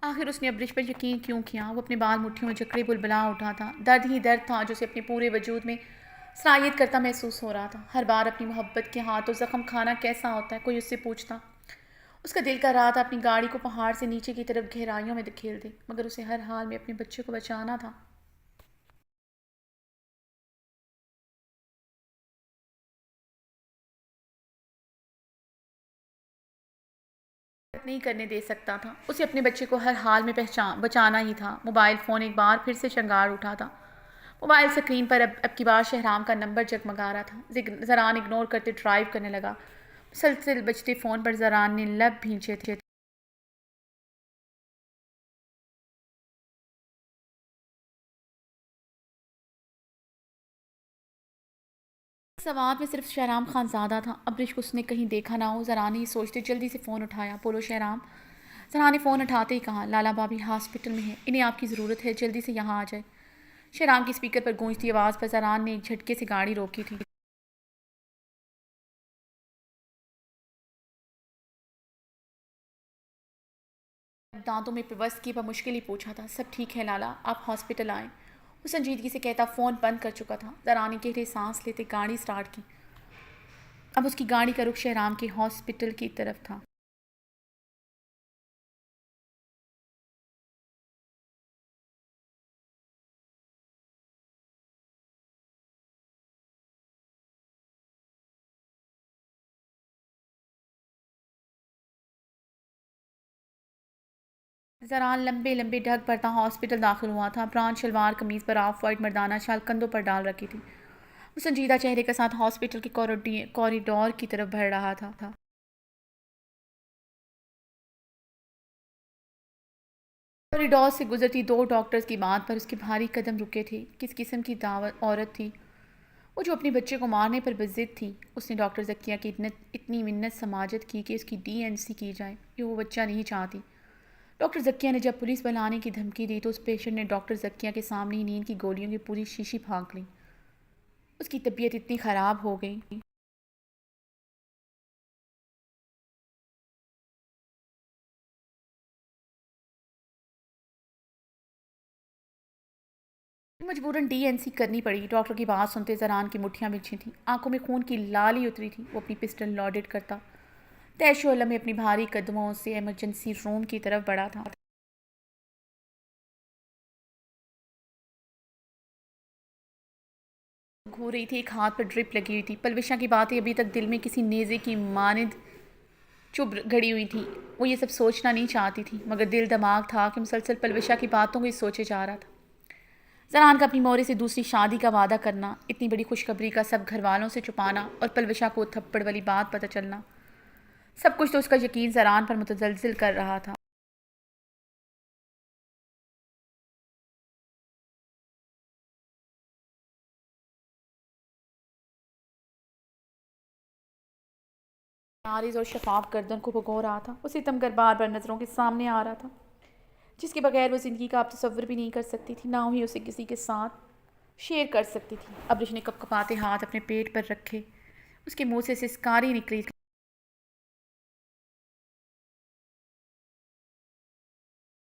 آخر اس نے ابرش پر یقین کیوں کیا؟ وہ اپنے بال مٹھیوں میں جکڑے بلبلا اٹھا تھا۔ درد ہی درد تھا جو اسے اپنے پورے وجود میں سرایت کرتا محسوس ہو رہا تھا۔ ہر بار اپنی محبت کے ہاتھوں زخم کھانا کیسا ہوتا ہے کوئی اس سے پوچھتا۔ اس کا دل کر رہا تھا اپنی گاڑی کو پہاڑ سے نیچے کی طرف گہرائیوں میں دھکیل دے، مگر اسے ہر حال میں اپنے بچے کو بچانا تھا۔ نہیں کرنے دے سکتا تھا، اسے اپنے بچے کو ہر حال میں بچانا ہی تھا۔ موبائل فون ایک بار پھر سے شنگار اٹھا تھا۔ موبائل سکرین پر اب کی بار شہرام کا نمبر جگمگا رہا تھا۔ زران اگنور کرتے ڈرائیو کرنے لگا۔ مسلسل بجتے فون پر زران نے لب بھینچے تھے۔ سوات میں صرف شہرام خانزادہ تھا، ابرش کو اس نے کہیں دیکھا نہ ہو۔ زران نے یہ سوچتے جلدی سے فون اٹھایا۔ بولو شہرام۔ زران نے فون اٹھاتے ہی کہا، لالا بابی ہاسپٹل میں ہے، انہیں آپ کی ضرورت ہے، جلدی سے یہاں آ جائے۔ شہرام کی اسپیکر پر گونجتی آواز پر زران نے ایک جھٹکے سے گاڑی روکی تھی۔ دانتوں میں پیوست کی بمشکل ہی پوچھا تھا، سب ٹھیک ہے لالا، آپ ہاسپٹل آئیں۔ وہ سنجیدگی سے کہتا فون بند کر چکا تھا۔ زران نے گہرے سانس لیتے گاڑی سٹارٹ کی۔ اب اس کی گاڑی کا رخ شہرام کے ہاسپٹل کی طرف تھا۔ زران لمبے لمبے ڈھگ پڑتا ہاسپٹل داخل ہوا تھا۔ براؤن شلوار قمیض پر آف وائٹ مردانہ شال کندھوں پر ڈال رکھی تھی۔ وہ سنجیدہ چہرے کے ساتھ ہاسپٹل کے کوریڈور کی طرف بڑھ رہا تھا۔ کوریڈور سے گزرتی دو ڈاکٹرز کی بات پر اس کے بھاری قدم رکے تھے۔ کس قسم کی عورت تھی وہ جو اپنے بچے کو مارنے پر بضد تھی؟ اس نے ڈاکٹر ذکیہ کی اتنی منت سماجت کی کہ اس کی DNC کی جائے، یہ وہ بچہ نہیں چاہتی۔ ڈاکٹر ذکیہ نے جب پولیس بلانے کی دھمکی دی تو اس پیشنٹ نے ڈاکٹر ذکیہ کے سامنے ہی نیند کی گولیوں کی پوری شیشی پھانک لی۔ اس کی طبیعت اتنی خراب ہو گئی۔ مجبوراً DNC کرنی پڑی۔ ڈاکٹر کی بات سنتے زران کی مٹھیاں بچھی تھیں، آنکھوں میں خون کی لالی اتری تھی۔ وہ اپنی پسٹل لوڈڈ کرتا تیش و علم میں اپنی بھاری قدموں سے ایمرجنسی روم کی طرف بڑھا تھا۔ گھو رہی تھی، ایک ہاتھ پر ڈرپ لگی ہوئی تھی۔ پلوشا کی باتیں ابھی تک دل میں کسی نیزے کی مانند چبھ گھڑی ہوئی تھی۔ وہ یہ سب سوچنا نہیں چاہتی تھی، مگر دل دماغ تھا کہ مسلسل پلوشا کی باتوں کو ہی سوچے جا رہا تھا۔ زران کا اپنی موری سے دوسری شادی کا وعدہ کرنا، اتنی بڑی خوشخبری کا سب گھر والوں سے چھپانا اور پلوشا کو تھپڑ والی بات پتہ چلنا، سب کچھ تو اس کا یقین زران پر متزلزل کر رہا تھا۔ عارض اور شفاف گردن کو بھگو رہا تھا۔ وہ ستمگر بار بار نظروں کے سامنے آ رہا تھا، جس کے بغیر وہ زندگی کا آپ تصور بھی نہیں کر سکتی تھی، نہ ہی اسے کسی کے ساتھ شیئر کر سکتی تھی۔ ابریش نے کپ کپاتے ہاتھ اپنے پیٹ پر رکھے، اس کے منہ سے سسکاری نکلی۔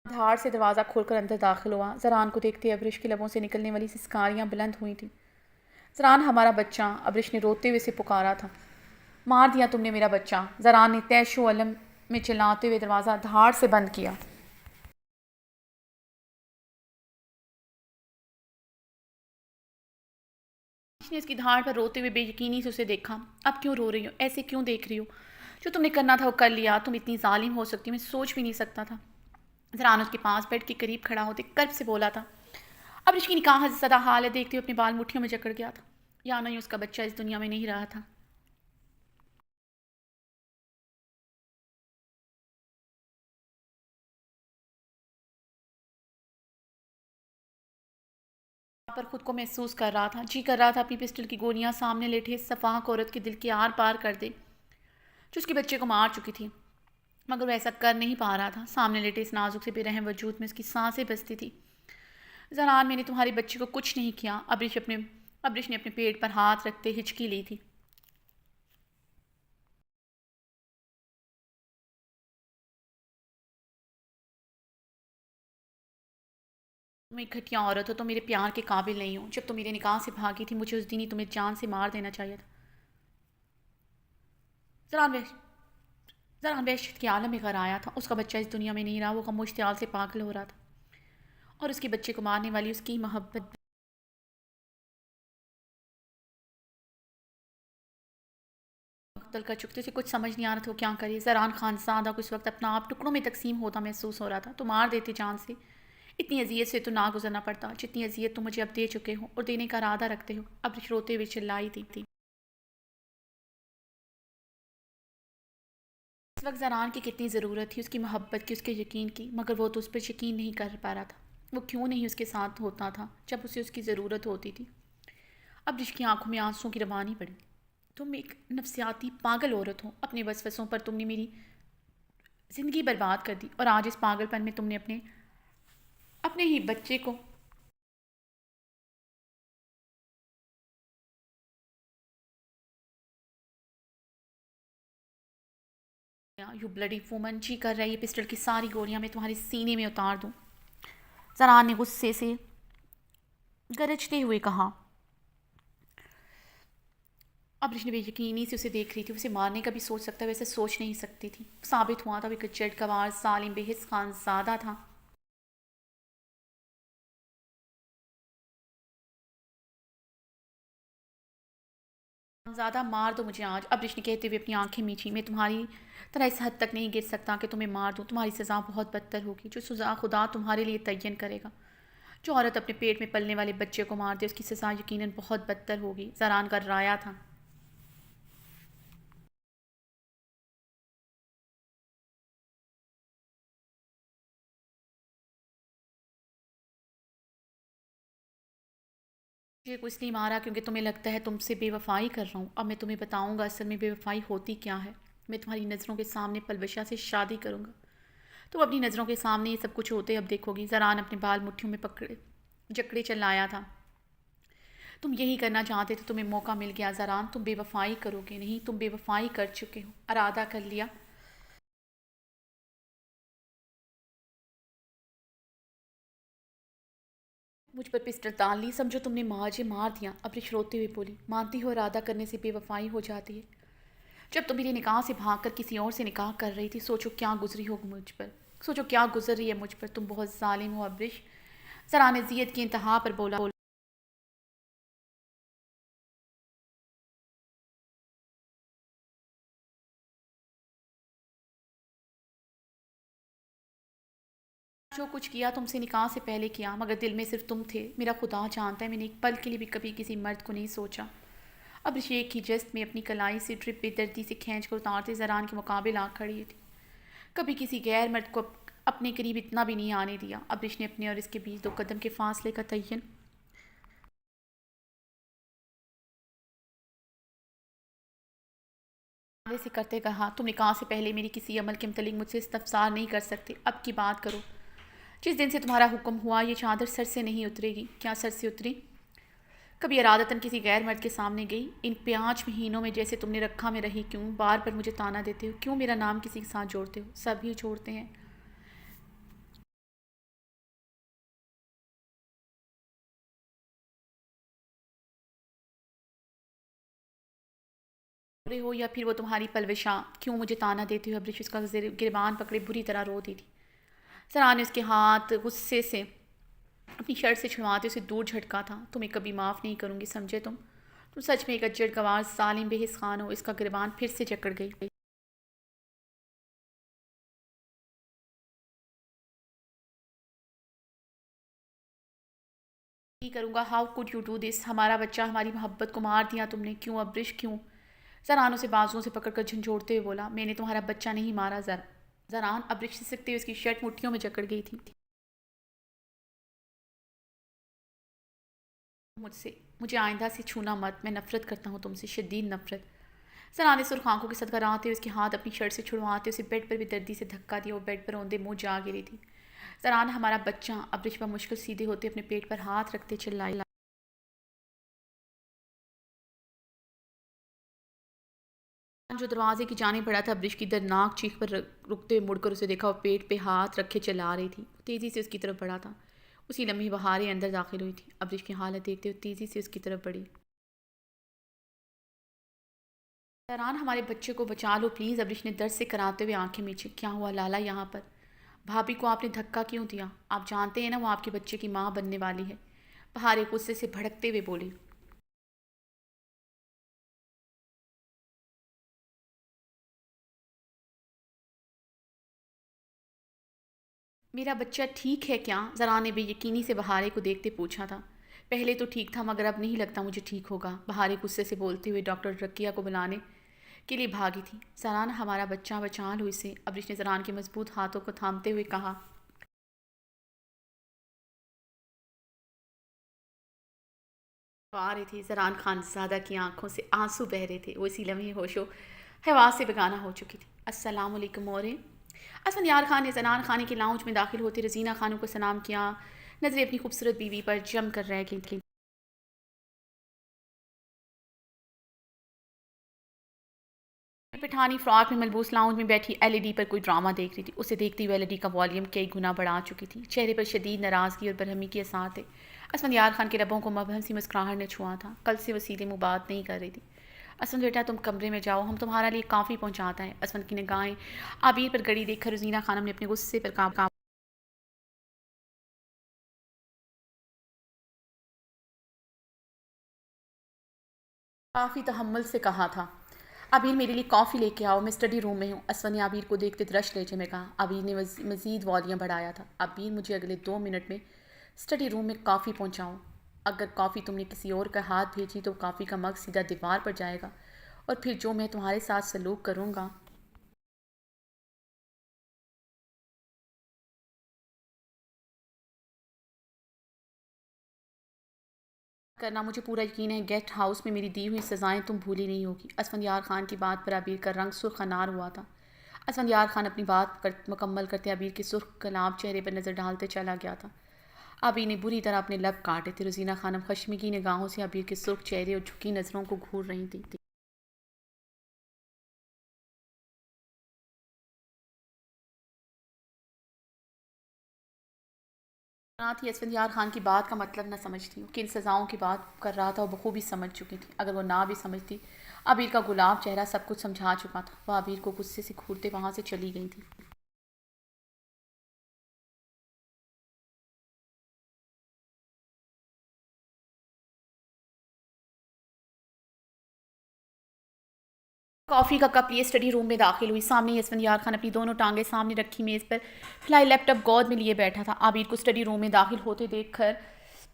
دھاڑ سے دروازہ کھول کر اندر داخل ہوا۔ زران کو دیکھتے ابریش کے لبوں سے نکلنے والی سسکاریاں بلند ہوئی تھیں۔ زران، ہمارا بچہ! ابریش نے روتے ہوئے اسے پکارا تھا۔ مار دیا تم نے میرا بچہ! زران نے تیش و علم میں چلاتے ہوئے دروازہ دھاڑ سے بند کیا۔ اس نے اس کی دھاڑ پر روتے ہوئے بے یقینی سے اسے دیکھا۔ اب کیوں رو رہی ہو؟ ایسے کیوں دیکھ رہی ہو؟ جو تم نے کرنا تھا وہ کر لیا۔ تم اتنی ظالم ہو سکتی، میں سوچ بھی نہیں سکتا تھا۔ زران اس کے پاس بیڈ کے قریب کھڑا ہوتے کرب سے بولا تھا۔ ابریش کی نکاح زدہ حالت دیکھتے ہوئے اپنے بال مٹھیوں میں جکڑ گیا تھا۔ یا نہیں، اس کا بچہ اس دنیا میں نہیں رہا تھا۔ پر خود کو محسوس کر رہا تھا، جی کر رہا تھا اپنی پسٹل کی گولیاں سامنے لیٹے صفاق عورت کے دل کے آر پار کر دے جو اس کے بچے کو مار چکی تھی، مگر وہ ایسا کر نہیں پا رہا تھا۔ سامنے لیٹے اس نازک سے بے رحم وجود میں اس کی سانسیں بستی تھی۔ زران، میں نے تمہارے بچے کو کچھ نہیں کیا۔ ابریش نے اپنے پیٹ پر ہاتھ رکھتے ہچکی لی تھی۔ تم ایک گھٹیا عورت ہو، تم میرے پیار کے قابل نہیں ہو۔ جب تم میرے نکاح سے بھاگی تھی، مجھے اس دن ہی تمہیں جان سے مار دینا چاہیے تھا۔ زران وحشت کے عالم میں غر آیا تھا۔ اس کا بچہ اس دنیا میں نہیں رہا۔ وہ غم و اشتعال سے پاگل ہو رہا تھا، اور اس کے بچے کو مارنے والی اس کی محبت مقتل کر چکتے سے کچھ سمجھ نہیں آ رہا تھا وہ کیا کرے۔ زران خانزادہ کو اس وقت اپنا آپ ٹکڑوں میں تقسیم ہوتا محسوس ہو رہا تھا۔ تو مار دیتے جان سے، اتنی اذیت سے تو نہ گزرنا پڑتا جتنی اذیت تم مجھے اب دے چکے ہو اور دینے کا ارادہ رکھتے ہو۔ ابریش روتے ہوئے چلائی تھی۔ اس وقت زران کی کتنی ضرورت تھی، اس کی محبت کی، اس کے یقین کی، مگر وہ تو اس پر یقین نہیں کر پا رہا تھا۔ وہ کیوں نہیں اس کے ساتھ ہوتا تھا جب اسے اس کی ضرورت ہوتی تھی؟ ابریش کی آنکھوں میں آنسوں کی روانی پڑی۔ تم ایک نفسیاتی پاگل عورت ہو، اپنے وسوسوں پر تم نے میری زندگی برباد کر دی، اور آج اس پاگل پن میں تم نے اپنے ہی بچے کو یو بلڈی وومن! جی کر رہا ہے یہ پسٹل کی ساری گولیاں میں تمہارے سینے میں اتار دوں۔ زران نے غصے سے گرجتے ہوئے کہا۔ ابریش نے بے یقینی سے اسے دیکھ رہی تھی۔ اسے مارنے کا بھی سوچ سکتا، ویسے سوچ نہیں سکتی تھی۔ ثابت ہوا تھا وہ ایک جٹ گوار ظالم بے حس خانزادہ تھا۔ زیادہ مار دو مجھے آج، ابرش نے کہتے ہوئے اپنی آنکھیں میچھی، میں تمہاری طرح اس حد تک نہیں گر سکتا کہ تمہیں مار دوں، تمہاری سزا بہت بدتر ہوگی، جو سزا خدا تمہارے لیے تعین کرے گا۔ جو عورت اپنے پیٹ میں پلنے والے بچے کو مار دے اس کی سزا یقیناً بہت بدتر ہوگی، زران کا رایا تھا۔ مجھے کچھ نہیں مارا کیونکہ تمہیں لگتا ہے تم سے بے وفائی کر رہا ہوں، اب میں تمہیں بتاؤں گا اصل میں بے وفائی ہوتی کیا ہے۔ میں تمہاری نظروں کے سامنے پلوشا سے شادی کروں گا، تم اپنی نظروں کے سامنے یہ سب کچھ ہوتے اب دیکھو گی۔ زران اپنے بال مٹھیوں میں پکڑے جکڑے چلایا تھا۔ تم یہی کرنا چاہتے تھے، تمہیں موقع مل گیا زران، تم بے وفائی کرو گے نہیں، تم بے وفائی کر چکے ہو، ارادہ کر لیا۔ مجھ پر پسٹل تان لی، سمجھو تم نے مجھے مار دیا، ابرش روتے ہوئے بولی۔ مانتی ہو ارادہ کرنے سے بے وفائی ہو جاتی ہے؟ جب تم میرے نکاح سے بھاگ کر کسی اور سے نکاح کر رہی تھی، سوچو کیا گزری ہو مجھ پر، سوچو کیا گزر رہی ہے مجھ پر، تم بہت ظالم ہو ابرش، زران اذیت کی انتہا پر بولا۔ جو کچھ کیا تم سے نکاح سے پہلے کیا، مگر دل میں صرف تم تھے، میرا خدا جانتا ہے میں نے ایک پل کے لیے بھی کبھی کسی مرد کو نہیں سوچا۔ ابھیشیک کی جست میں اپنی کلائی سے ڈرپ بے دردی سے کھینچ کر اتارتے زران کے مقابل آ کھڑی تھی۔ کبھی کسی غیر مرد کو اپنے قریب اتنا بھی نہیں آنے دیا۔ ابرش نے اپنے اور اس کے بیچ 2 قدم کے فاصلے کا تعین آگے سے کرتے کہا، تم نکاح سے پہلے میری کسی عمل کے متعلق مجھ سے استفسار نہیں کر سکتے، اب کی بات کرو۔ جس دن سے تمہارا حکم ہوا یہ چادر سر سے نہیں اترے گی۔ کیا سر سے اتری؟ کبھی ارادتاً کسی غیر مرد کے سامنے گئی؟ ان 5 مہینوں میں جیسے تم نے رکھا میں رہی کیوں؟ بار پر مجھے تانا دیتے ہو، کیوں میرا نام کسی کے ساتھ جوڑتے ہو؟ سب ہی چھوڑتے ہیں۔ رہے ہو یا پھر وہ تمہاری پلوشاں، کیوں مجھے تانا دیتے ہو؟ ابرش اس کا گریبان پکڑے بری طرح رو دی تھی۔ سرا نے اس کے ہاتھ غصے سے اپنی شرٹ سے چھڑواتے اسے دور جھٹکا تھا۔ تمہیں کبھی معاف نہیں کروں گی، سمجھے تم سچ میں ایک اجڑ گوار ظالم بے حس خان ہو۔ اس کا گریبان پھر سے جکڑ گئی۔ نہیں کروں گا، how could you do this, ہمارا بچہ، ہماری محبت کو مار دیا تم نے، کیوں ابرش کیوں؟ زران اسے بازوؤں سے پکڑ کر جھنجھوڑتے ہوئے بولا، میں نے تمہارا بچہ نہیں مارا زران ابرش سے سکتے ہوئے اس کی شرٹ مٹھیوں میں جکڑ گئی تھی۔ مجھے آئندہ سے چھونا مت، میں نفرت کرتا ہوں تم سے، شدید نفرت۔ زران نے سرخ آنکھوں کے صدقہ راتے ہوئے اس کے ہاتھ اپنی شرٹ سے چھڑواتے اسے بیڈ پر بھی دردی سے دھکا دیا، وہ بیڈ پر اوندے منہ جا گری تھی۔ زران ہمارا بچہ، ابرش بمشکل سیدھے ہوتے اپنے پیٹ پر ہاتھ رکھتے چلائی۔ جو دروازے کی جانب بڑھا تھا، ابرش کی دردناک چیخ پر رکتے ہوئے مڑ کر اسے دیکھا، وہ پیٹ پہ ہاتھ رکھے چلا رہی تھی۔ تیزی سے اس کی طرف بڑھا تھا، اسی لمحے بہاریں اندر داخل ہوئی تھی۔ ابرش کی حالت دیکھتے ہوئے تیزی سے اس کی طرف بڑھی۔ زران ہمارے بچے کو بچا لو پلیز، ابرش نے درد سے کراتے ہوئے آنکھیں میچھی۔ کیا ہوا لالا یہاں پر؟ بھابھی کو آپ نے دھکا کیوں دیا؟ آپ جانتے ہیں نا وہ آپ کے بچے کی ماں بننے والی ہے، بہار ایک غصے سے بھڑکتے ہوئے بولی۔ میرا بچہ ٹھیک ہے کیا؟ زران نے بے یقینی سے بہارے کو دیکھتے پوچھا تھا۔ پہلے تو ٹھیک تھا مگر اب نہیں لگتا مجھے ٹھیک ہوگا، بہارے غصے سے بولتے ہوئے ڈاکٹر رقیہ کو بلانے کے لیے بھاگی تھی۔ زران ہمارا بچہ، بچا لو اسے، ابرش نے زران کے مضبوط ہاتھوں کو تھامتے ہوئے کہا۔ آ رہی تھی زران خان زادہ کی آنکھوں سے آنسو بہہ رہے تھے، وہ اسی لمحے ہوش و حواس سے بیگانہ ہو چکی تھی۔ السلام علیکم مورے۔ اسفندیار خان نے زنان خانے کے لاؤنج میں داخل ہوتے رزینہ خانم کو سلام کیا، نظریں اپنی خوبصورت بیوی پر جم کر رہ گئی تھیں۔ پٹھانی فراک میں ملبوس لاؤنج میں بیٹھی ایل ای ڈی پر کوئی ڈرامہ دیکھ رہی تھی، اسے دیکھتی ہوئے ایل ای ڈی کا والیوم کئی گنا بڑھا چکی تھی، چہرے پر شدید ناراضگی اور برہمی کے اثار تھے۔ اسفندیار خان کے لبوں کو مبہم سی مسکراہٹ نے چھوا تھا، کل سے وہ سیدھے منہ بات نہیں کر رہی تھی۔ اسفند بیٹا تم کمرے میں جاؤ، ہم تمہارا لیے کافی پہنچاتا ہے۔ اسفند کی نگاہیں عابیر پر گڑی دیکھ کر رزینہ خانم نے اپنے غصے پر قابو کافی تحمل سے کہا تھا، عبیر میرے لیے کافی لے کے آؤ، میں اسٹڈی روم میں ہوں۔ اسود نے عبیر کو دیکھتے درش لہجے میں کہا۔ عبیر نے مزید والیوم بڑھایا تھا۔ عبیر مجھے اگلے 2 منٹ میں اسٹڈی روم میں کافی پہنچاؤ۔ اگر کافی تم نے کسی اور کا ہاتھ بھیجی تو کافی کا مغز سیدھا دیوار پر جائے گا، اور پھر جو میں تمہارے ساتھ سلوک کروں گا کرنا، مجھے پورا یقین ہے گیسٹ ہاؤس میں میری دی ہوئی سزائیں تم بھولی نہیں ہوگی۔ اسفندیار خان کی بات پر عبیر کا رنگ سرخ انار ہوا تھا۔ اسفندیار خان اپنی بات مکمل کرتے عبیر کے سرخ گلاب چہرے پر نظر ڈالتے چلا گیا تھا۔ عبیر نے بری طرح اپنے لب کاٹے تھے۔ روزینہ خانم خشمگین نگاہوں سے عبیر کے سرخ چہرے اور جھکی نظروں کو گھور رہی تھی۔ رات ہی اسفندیار خان کی بات کا مطلب نہ سمجھتی، کن سزاؤں کی بات کر رہا تھا وہ بخوبی سمجھ چکی تھی۔ اگر وہ نہ بھی سمجھتی، عبیر کا گلاب چہرہ سب کچھ سمجھا چکا تھا۔ وہ عبیر کو غصے سے گھورتے وہاں سے چلی گئی تھی۔ کافی کا کپ لیے اسٹڈی روم میں داخل ہوئی۔ سامنے ہی اسفندیار خان اپنی دونوں ٹانگیں سامنے رکھی میز پر پھیلائے لیپ ٹاپ گود میں لیے بیٹھا تھا۔ عبیر کو اسٹڈی روم میں داخل ہوتے دیکھ کر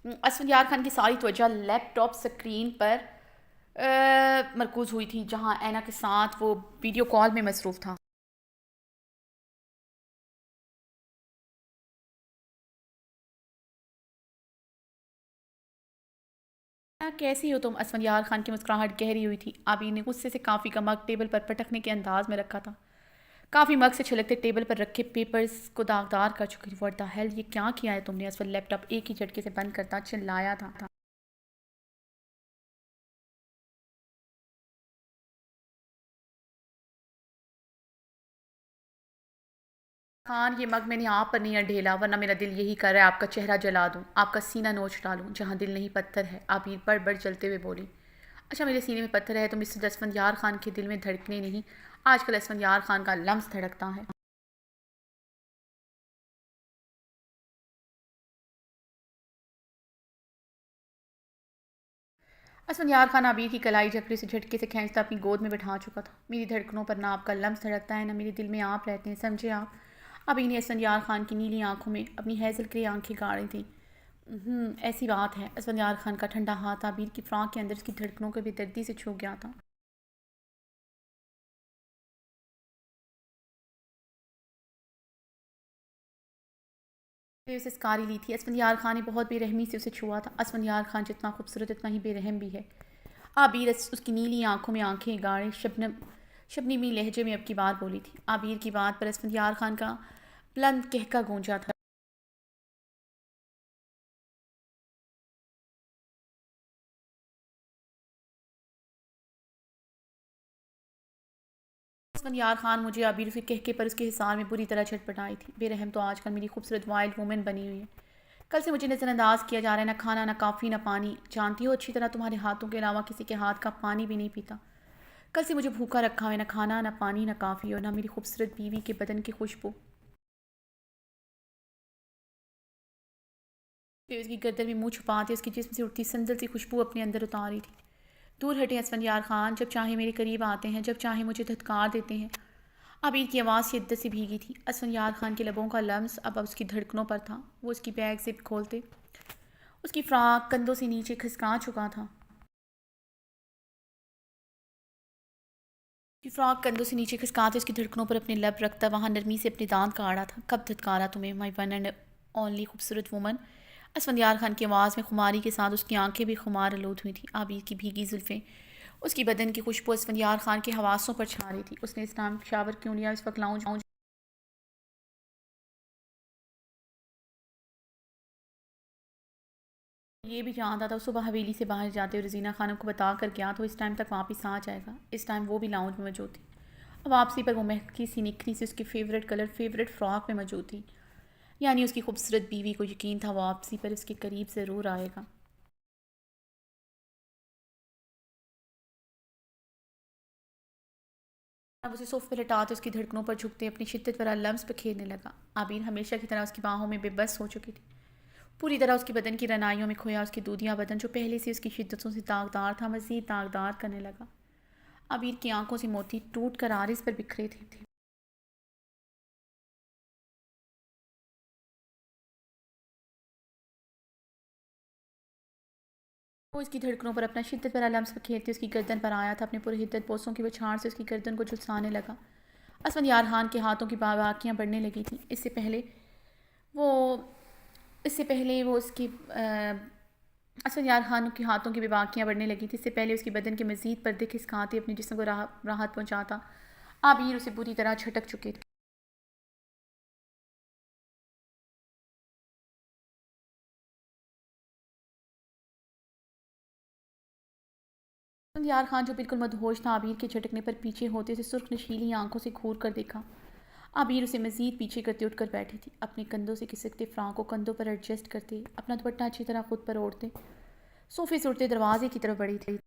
اسفندیار خان کی ساری توجہ لیپ ٹاپ سکرین پر مرکوز ہوئی تھی، جہاں اینا کے ساتھ وہ ویڈیو کال میں مصروف تھا۔ کیسی ہو تم؟ اسفندیار خان کی مسکراہٹ گہری ہوئی تھی۔ عبیر نے غصے سے کافی کا مگ ٹیبل پر پٹکنے کے انداز میں رکھا تھا۔ کافی مگ سے چھلکتے ٹیبل پر رکھے پیپرز کو داغدار کر چکی تھی۔ واٹ دی ہیل، یہ کیا کیا ہے تم نے؟ اسفل لیپ ٹاپ ایک ہی جھٹکے سے بند کرتا چلایا تھا۔ خان، یہ مگ میں نے آپ پر نہیں ڈھیلا، ورنہ میرا دل یہی کر رہا ہے آپ کا چہرہ جلا دوں، آپ کا سینہ نوچ ڈالوں، جہاں دل نہیں پتھر ہے۔ عبیر بڑھ بڑھ چلتے ہوئے بولی۔ اچھا، میرے سینے میں پتھر ہے تو مسٹر اسفندیار خان کے دل میں دھڑکنے نہیں؟ آج کل اسفندیار خان کا لمس دھڑکتا ہے۔ اسفندیار خان عبیر کی کلائی جھکڑی سے جھٹکے سے کھینچتا اپنی گود میں بٹھا چکا تھا۔ میری دھڑکنوں پر نہ آپ کا لمس دھڑکتا ہے، نہ میرے دل میں آپ رہتے ہیں، سمجھے آپ؟ عبیر نے اسفندیار خان کی نیلی آنکھوں میں اپنی ہیزل گرے آنکھیں گاڑی تھیں۔ ایسی بات ہے۔ اسفندیار خان کا ٹھنڈا ہاتھ عبیر کی فراق کے اندر اس کی دھڑکنوں کو بے دردی سے چھو گیا تھا۔ اسے سکاری لی تھی۔ اسفندیار خان نے بہت بے رحمی سے اسے چھوا تھا۔ اسفندیار خان جتنا خوبصورت اتنا ہی بے رحم بھی ہے۔ عبیر اس کی نیلی آنکھوں میں آنکھیں گاڑے شبنمی لہجے میں اب کی بات بولی تھی۔ عبیر کی بات پر اسفندیار خان کا بلند کہکا گونجا تھا۔ اسفندیار خان، مجھے عبیر کے کہکے پر اس کے حصار میں بری طرح چھٹپٹائی تھی۔ بے رحم تو آج کل میری خوبصورت وائلڈ وومن بنی ہوئی ہے۔ کل سے مجھے نظر انداز کیا جا رہا ہے، نہ کھانا، نہ کافی، نہ پانی۔ جانتی ہو اچھی طرح تمہارے ہاتھوں کے علاوہ کسی کے ہاتھ کا پانی بھی نہیں پیتا۔ کل سے مجھے بھوکا رکھا ہے، نہ کھانا، نہ پانی، نہ کافی، اور نہ میری خوبصورت بیوی کے بدن کی خوشبو۔ پھر اس کی گردن میں منہ چھپاتے اس کے جسم سے اٹھتی سنزل سی خوشبو اپنے اندر اتاری تھی۔ دور ہٹیں اسفندیار خان، جب چاہے میرے قریب آتے ہیں، جب چاہے مجھے دھتکار دیتے ہیں۔ عبیر کی آواز شدت سے بھیگی تھی۔ اسفندیار خان کے لبوں کا لمس اب اس کی دھڑکنوں پر تھا۔ وہ اس کی بیگ زپ کھولتے اس کی فراق کندھوں سے نیچے کھسکا چکا تھا۔ کی فراق کندھوں سے نیچے کھسکاتے اس کی دھڑکنوں پر اپنے لب رکھتا وہاں نرمی سے اپنے دانت کاڑا تھا۔ کب دھتکارا تمہیں، مائی ون اینڈ اونلی خوبصورت وومن؟ اسفندیار خان کی آواز میں خماری کے ساتھ اس کی آنکھیں بھی خمار آلود ہوئی تھیں۔ عبیر کی بھیگی زلفیں، اس کی بدن کی خوشبو اسفندیار خان کے حواسوں پر چھا رہی تھی۔ اس نے اس ٹائم شاور کیوں لیا؟ اس وقت لاؤنج یہ بھی جانتا تھا صبح حویلی سے باہر جاتے ہوئے رزینہ خانم کو بتا کر گیا تو اس ٹائم تک واپس آ جائے گا۔ اس ٹائم وہ بھی لاؤنج میں موجود تھی۔ واپسی پر وہ مہکی سی نکھری سے اس کی فیوریٹ کلر فیوریٹ فراک میں موجود تھی، یعنی اس کی خوبصورت بیوی کو یقین تھا واپسی پر اس کے قریب ضرور آئے گا۔ اب اسے صف پہ لٹاتے اس کی دھڑکنوں پر جھکتے اپنی شدت پر لمس پہ کھیلنے لگا۔ عبیر ہمیشہ کی طرح اس کی باہوں میں بے بس ہو چکی تھی۔ پوری طرح اس کے بدن کی رنائیوں میں کھویا اس کی دودھیا بدن جو پہلے سے اس کی شدتوں سے داغدار تھا مزید داغدار کرنے لگا۔ عبیر کی آنکھوں سے موتی ٹوٹ کر عارض پر بکھرے تھے۔ وہ اس کی دھڑکنوں پر اپنا شدت بھرا لمس بکھیرتے اس کی گردن پر آیا تھا، اپنے پرہدت بوسوں کی بچھاڑ سے اس کی گردن کو جھلسانے لگا۔ اسفندیار خان کے ہاتھوں کی باکیاں بڑھنے لگی تھیں۔ وہ اس سے پہلے وہ اس کی اسفندیار خان کے ہاتھوں کی باکیاں بڑھنے لگی تھی، اس سے پہلے اس کے بدن کے مزید پردے کھسکاتے اپنے جسم کو راحت پہنچاتا عبیر اسے بری طرح جھٹک چکے تھے۔ اسفندیار خان جو بالکل مدہوش تھا عبیر کے جھٹکنے پر پیچھے ہوتے اسے سرخ نشیلی آنکھوں سے گھور کر دیکھا۔ عبیر اسے مزید پیچھے کرتے اٹھ کر بیٹھی تھی، اپنے کندھوں سے کھسکتے فراق کو کندھوں پر ایڈجسٹ کرتے، اپنا دوپٹہ اچھی طرح خود پر اوڑھتے صوفے سے اٹھتے دروازے کی طرف بڑھی تھی۔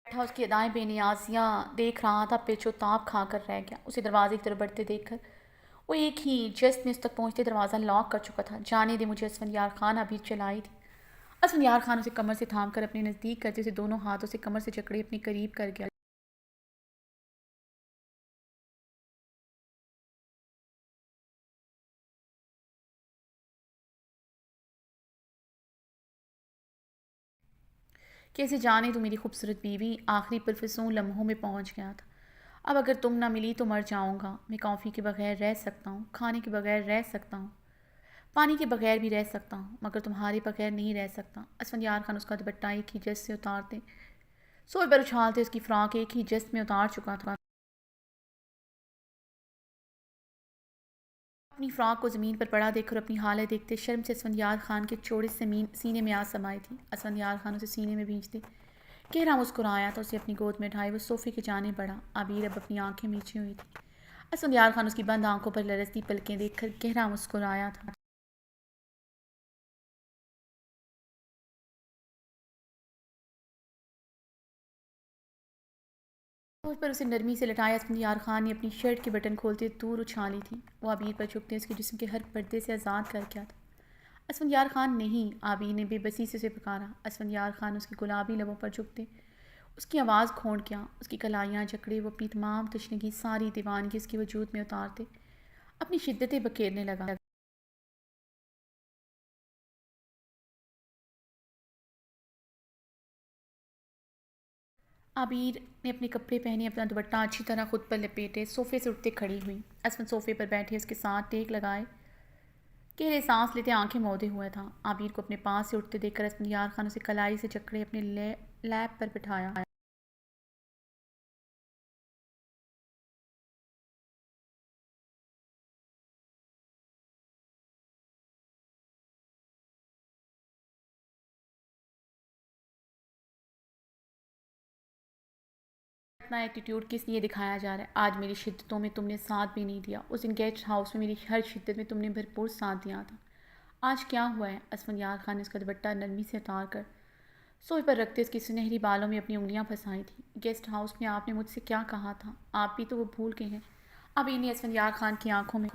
بیٹھا اس کی ادائیں بے نیازیاں دیکھ رہا تھا، پیچ و تاب کھا کر رہ گیا۔ اسے دروازے کی طرف بڑھتے دیکھ کر وہ ایک ہی جست میں اس تک پہنچتے دروازہ لاک کر چکا تھا۔ جانے دے مجھے، اسفندیار خان، عبیر چلائی تھی۔ اسفندیار خان اسے کمر سے تھام کر اپنے نزدیک کرتے اسے دونوں ہاتھوں سے کمر سے جکڑے اپنے قریب کر گیا۔ کیسے جانے تو میری خوبصورت بیوی آخری پرفسوں لمحوں میں پہنچ گیا تھا۔ اب اگر تم نہ ملی تو مر جاؤں گا۔ میں کافی کے بغیر رہ سکتا ہوں، کھانے کے بغیر رہ سکتا ہوں، پانی کے بغیر بھی رہ سکتا ہوں، مگر تمہارے بغیر نہیں رہ سکتا۔ اسفندیار خان اس کا دوپٹہ ایک ہی جست سے اتارتے سوئے پر اچھالتے اس کی فراق ایک ہی جست میں اتار چکا تھا۔ اپنی فراق کو زمین پر پڑا دیکھ کر اپنی حالت دیکھتے شرم سے اسفندیار خان کے چوڑے سینے میں آ سمائی تھی۔ اسفندیار خان اسے سینے میں بھینچتے گہرا مسکرایا تھا، اسے اپنی گود میں اٹھائے وہ صوفے کی جانب بڑھا۔ عبیر اب اپنی آنکھیں میچھی ہوئی تھی۔ اسفندیار خان اس کی بند آنکھوں پر لرزتی پلکیں دیکھ کر گہرا مسکرایا تھا۔ طور پر اسے نرمی سے لٹایا۔ اسفندیار خان نے اپنی شرٹ کے بٹن کھولتے دور اچھالی تھی۔ وہ عبیر پر جھکتے اس کے جسم کے ہر پردے سے آزاد کر گیا تھا۔ اسفندیار خان نہیں، عبیر نے بے بسی سے اسے پکارا۔ اسفندیار خان اس کے گلابی لبوں پر جھکتے اس کی آواز کھونٹ گیا، اس کی کلائیاں جکڑے وہ اپنی تمام تشنگی ساری دیوانگی اس کے وجود میں اتارتے اپنی شدتیں بکھیرنے لگا۔ عبیر نے اپنے کپڑے پہنے، اپنا دوپٹہ اچھی طرح خود پر لپیٹے صوفے سے اٹھتے کھڑی ہوئی۔ اسفند صوفے پر بیٹھے اس کے ساتھ ٹیک لگائے گہرے سانس لیتے آنکھیں مودے ہوئے تھا۔ عبیر کو اپنے پاس سے اٹھتے دیکھ کر اسفندیار خان اسے کلائی سے جکڑے اپنے لیپ پر بٹھایا۔ اتنا ایٹیٹیوڈ کس لیے دکھایا جا رہا ہے؟ آج میری شدتوں میں تم نے ساتھ بھی نہیں دیا، اس دن گیسٹ ہاؤس میں میری ہر شدت میں تم نے بھرپور ساتھ دیا تھا، آج کیا ہوا ہے؟ اسفندیار خان نے اس کا دوپٹہ نرمی سے اتار کر سوئی پر رکھتے اس کی سنہری بالوں میں اپنی انگلیاں پھنسائی تھیں۔ گیسٹ ہاؤس میں آپ نے مجھ سے کیا کہا تھا؟ آپ بھی تو وہ بھول گئے ہیں۔ اب انہیں اسفندیار خان کی آنکھوں میں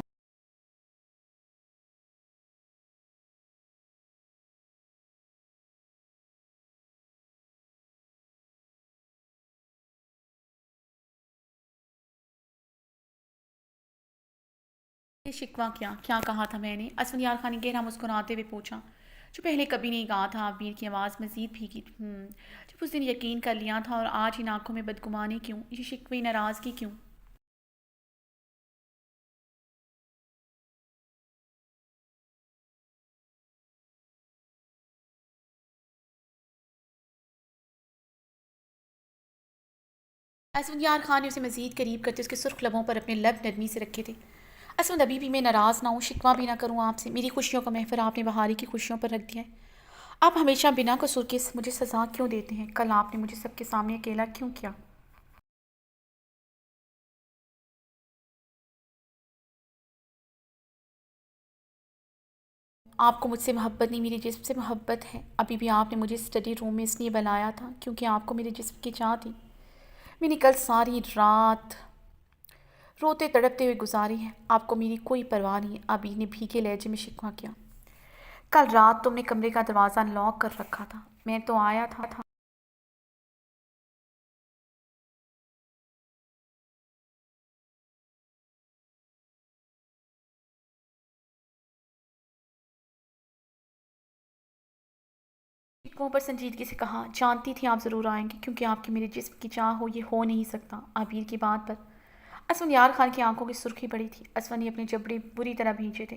یہ شکوہ کیا کہا تھا میں نے؟ اسفندیار خان نے گہرا مسکراتے ہوئے پوچھا، جو پہلے کبھی نہیں کہا تھا۔ عبیر کی آواز مزید بھیگی، جب اس دن یقین کر لیا تھا اور آج ان آنکھوں میں بدگمانی کیوں؟ یہ شکوے ناراضگی کیوں؟ اسفندیار خان نے اسے مزید قریب کرتے اس کے سرخ لبوں پر اپنے لب نرمی سے رکھے تھے۔ اسفند، ابھی بھی میں ناراض نہ ہوں، شکوہ بھی نہ کروں آپ سے۔ میری خوشیوں کا محور آپ نے بہاری کی خوشیوں پر رکھ دیا ہے۔ آپ ہمیشہ بنا قصور کے مجھے سزا کیوں دیتے ہیں؟ کل آپ نے مجھے سب کے سامنے اکیلا کیوں کیا؟ آپ کو مجھ سے محبت نہیں، میرے جسم سے محبت ہے۔ ابھی بھی آپ نے مجھے اسٹڈی روم میں اس لیے بلایا تھا کیونکہ آپ کو میرے جسم کی چاہ تھی۔ میں نے کل ساری رات روتے تڑپتے ہوئے گزاری ہے، آپ کو میری کوئی پرواہ نہیں ہے، ابھی نے بھیگے لہجے میں شکوہ کیا۔ کل رات تم نے کمرے کا دروازہ لاک کر رکھا تھا، میں تو آیا تھا منہ پر سنجیدگی سے کہا، جانتی تھی آپ ضرور آئیں گے کیونکہ آپ کی میرے جسم کی چاہ ہو، یہ ہو نہیں سکتا۔ عبیر کی بات پر اسفندیار خان کی آنکھوں کی سرخی پڑی تھی۔ اسفند نے اپنے جبڑے بری طرح بھینچے تھے۔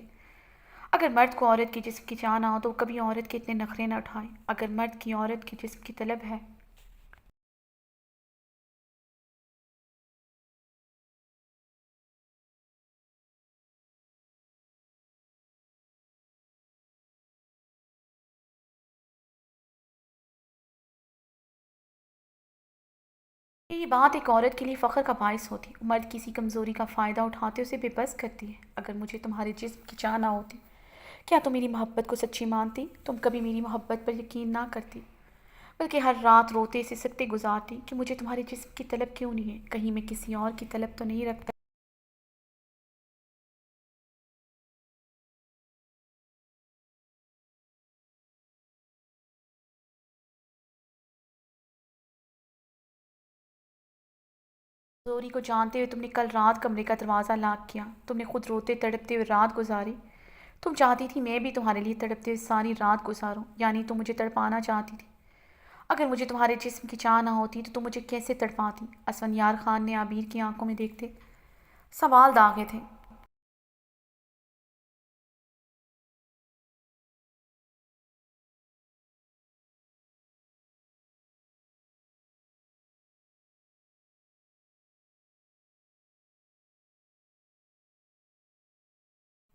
اگر مرد کو عورت کے جسم کی چاہ نہ ہو تو وہ کبھی عورت کے اتنے نخرے نہ اٹھائے۔ اگر مرد کی عورت کے جسم کی طلب ہے یہ بات ایک عورت کے لیے فخر کا باعث ہوتی، مرد کسی کمزوری کا فائدہ اٹھاتے اسے بے بس کرتی ہے۔ اگر مجھے تمہارے جسم کی چاہ نہ ہوتی، کیا تم میری محبت کو سچی مانتی؟ تم کبھی میری محبت پر یقین نہ کرتی، بلکہ ہر رات روتے سسکتے گزارتی کہ مجھے تمہارے جسم کی طلب کیوں نہیں ہے، کہیں میں کسی اور کی طلب تو نہیں رکھتا۔ کمزوری کو جانتے ہوئے تم نے کل رات کمرے کا دروازہ لاک کیا، تم نے خود روتے تڑپتے ہوئے رات گزاری۔ تم چاہتی تھی میں بھی تمہارے لیے تڑپتے ہوئے ساری رات گزاروں، یعنی تم مجھے تڑپانا چاہتی تھی۔ اگر مجھے تمہارے جسم کی چاہ نہ ہوتی تو تم مجھے کیسے تڑپاتی؟ اسفندیار خان نے عبیر کی آنکھوں میں دیکھتے سوال داغے تھے۔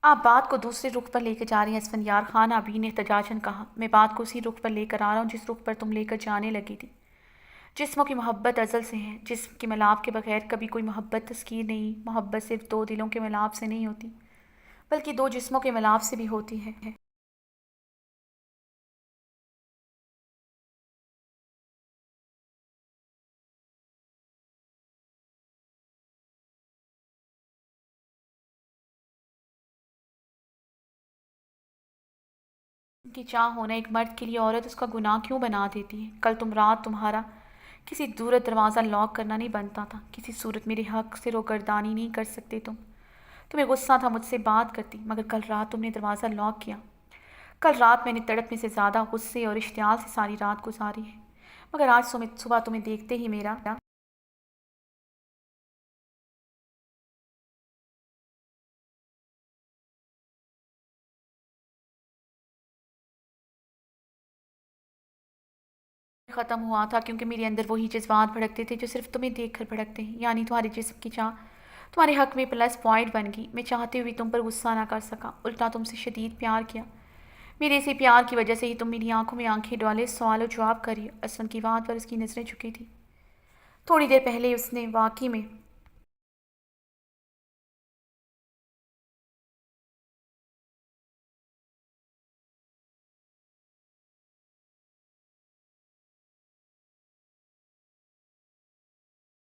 آپ بات کو دوسرے رخ پر لے کے جا رہی ہیں اسفندیار خان، عبیر نے احتجاجاً کہا۔ میں بات کو اسی رخ پر لے کر آ رہا ہوں جس رخ پر تم لے کر جانے لگی تھی۔ جسموں کی محبت ازل سے ہے، جسم کے ملاپ کے بغیر کبھی کوئی محبت تذکیر نہیں۔ محبت صرف دو دلوں کے ملاپ سے نہیں ہوتی، بلکہ دو جسموں کے ملاپ سے بھی ہوتی ہے۔ ان کی چاہ ہونا ایک مرد کے لیے عورت اس کا گناہ کیوں بنا دیتی ہے؟ کل تم رات تمہارا کسی صورت دروازہ لاک کرنا نہیں بنتا تھا، کسی صورت میرے حق سے روگردانی نہیں کر سکتے تم۔ تمہیں غصہ تھا مجھ سے بات کرتی، مگر کل رات تم نے دروازہ لاک کیا۔ کل رات میں نے تڑپنے سے زیادہ غصے اور اشتعال سے ساری رات گزاری ہے، مگر آج صبح تمہیں دیکھتے ہی میرا ختم ہوا تھا، کیونکہ میرے اندر وہی جذبات بھڑکتے تھے جو صرف تمہیں دیکھ کر بھڑکتے ہیں، یعنی تمہارے جسم کی چاہ تمہارے حق میں پلس پوائنٹ بن گئی۔ میں چاہتے ہوئے تم پر غصہ نہ کر سکا، الٹا تم سے شدید پیار کیا۔ میرے اسی پیار کی وجہ سے ہی تم میری آنکھوں میں آنکھیں ڈالے سوال و جواب کر رہی ہو۔ اسفند کی بات پر اس کی نظریں جھکی تھی۔ تھوڑی دیر پہلے اس نے واقعی میں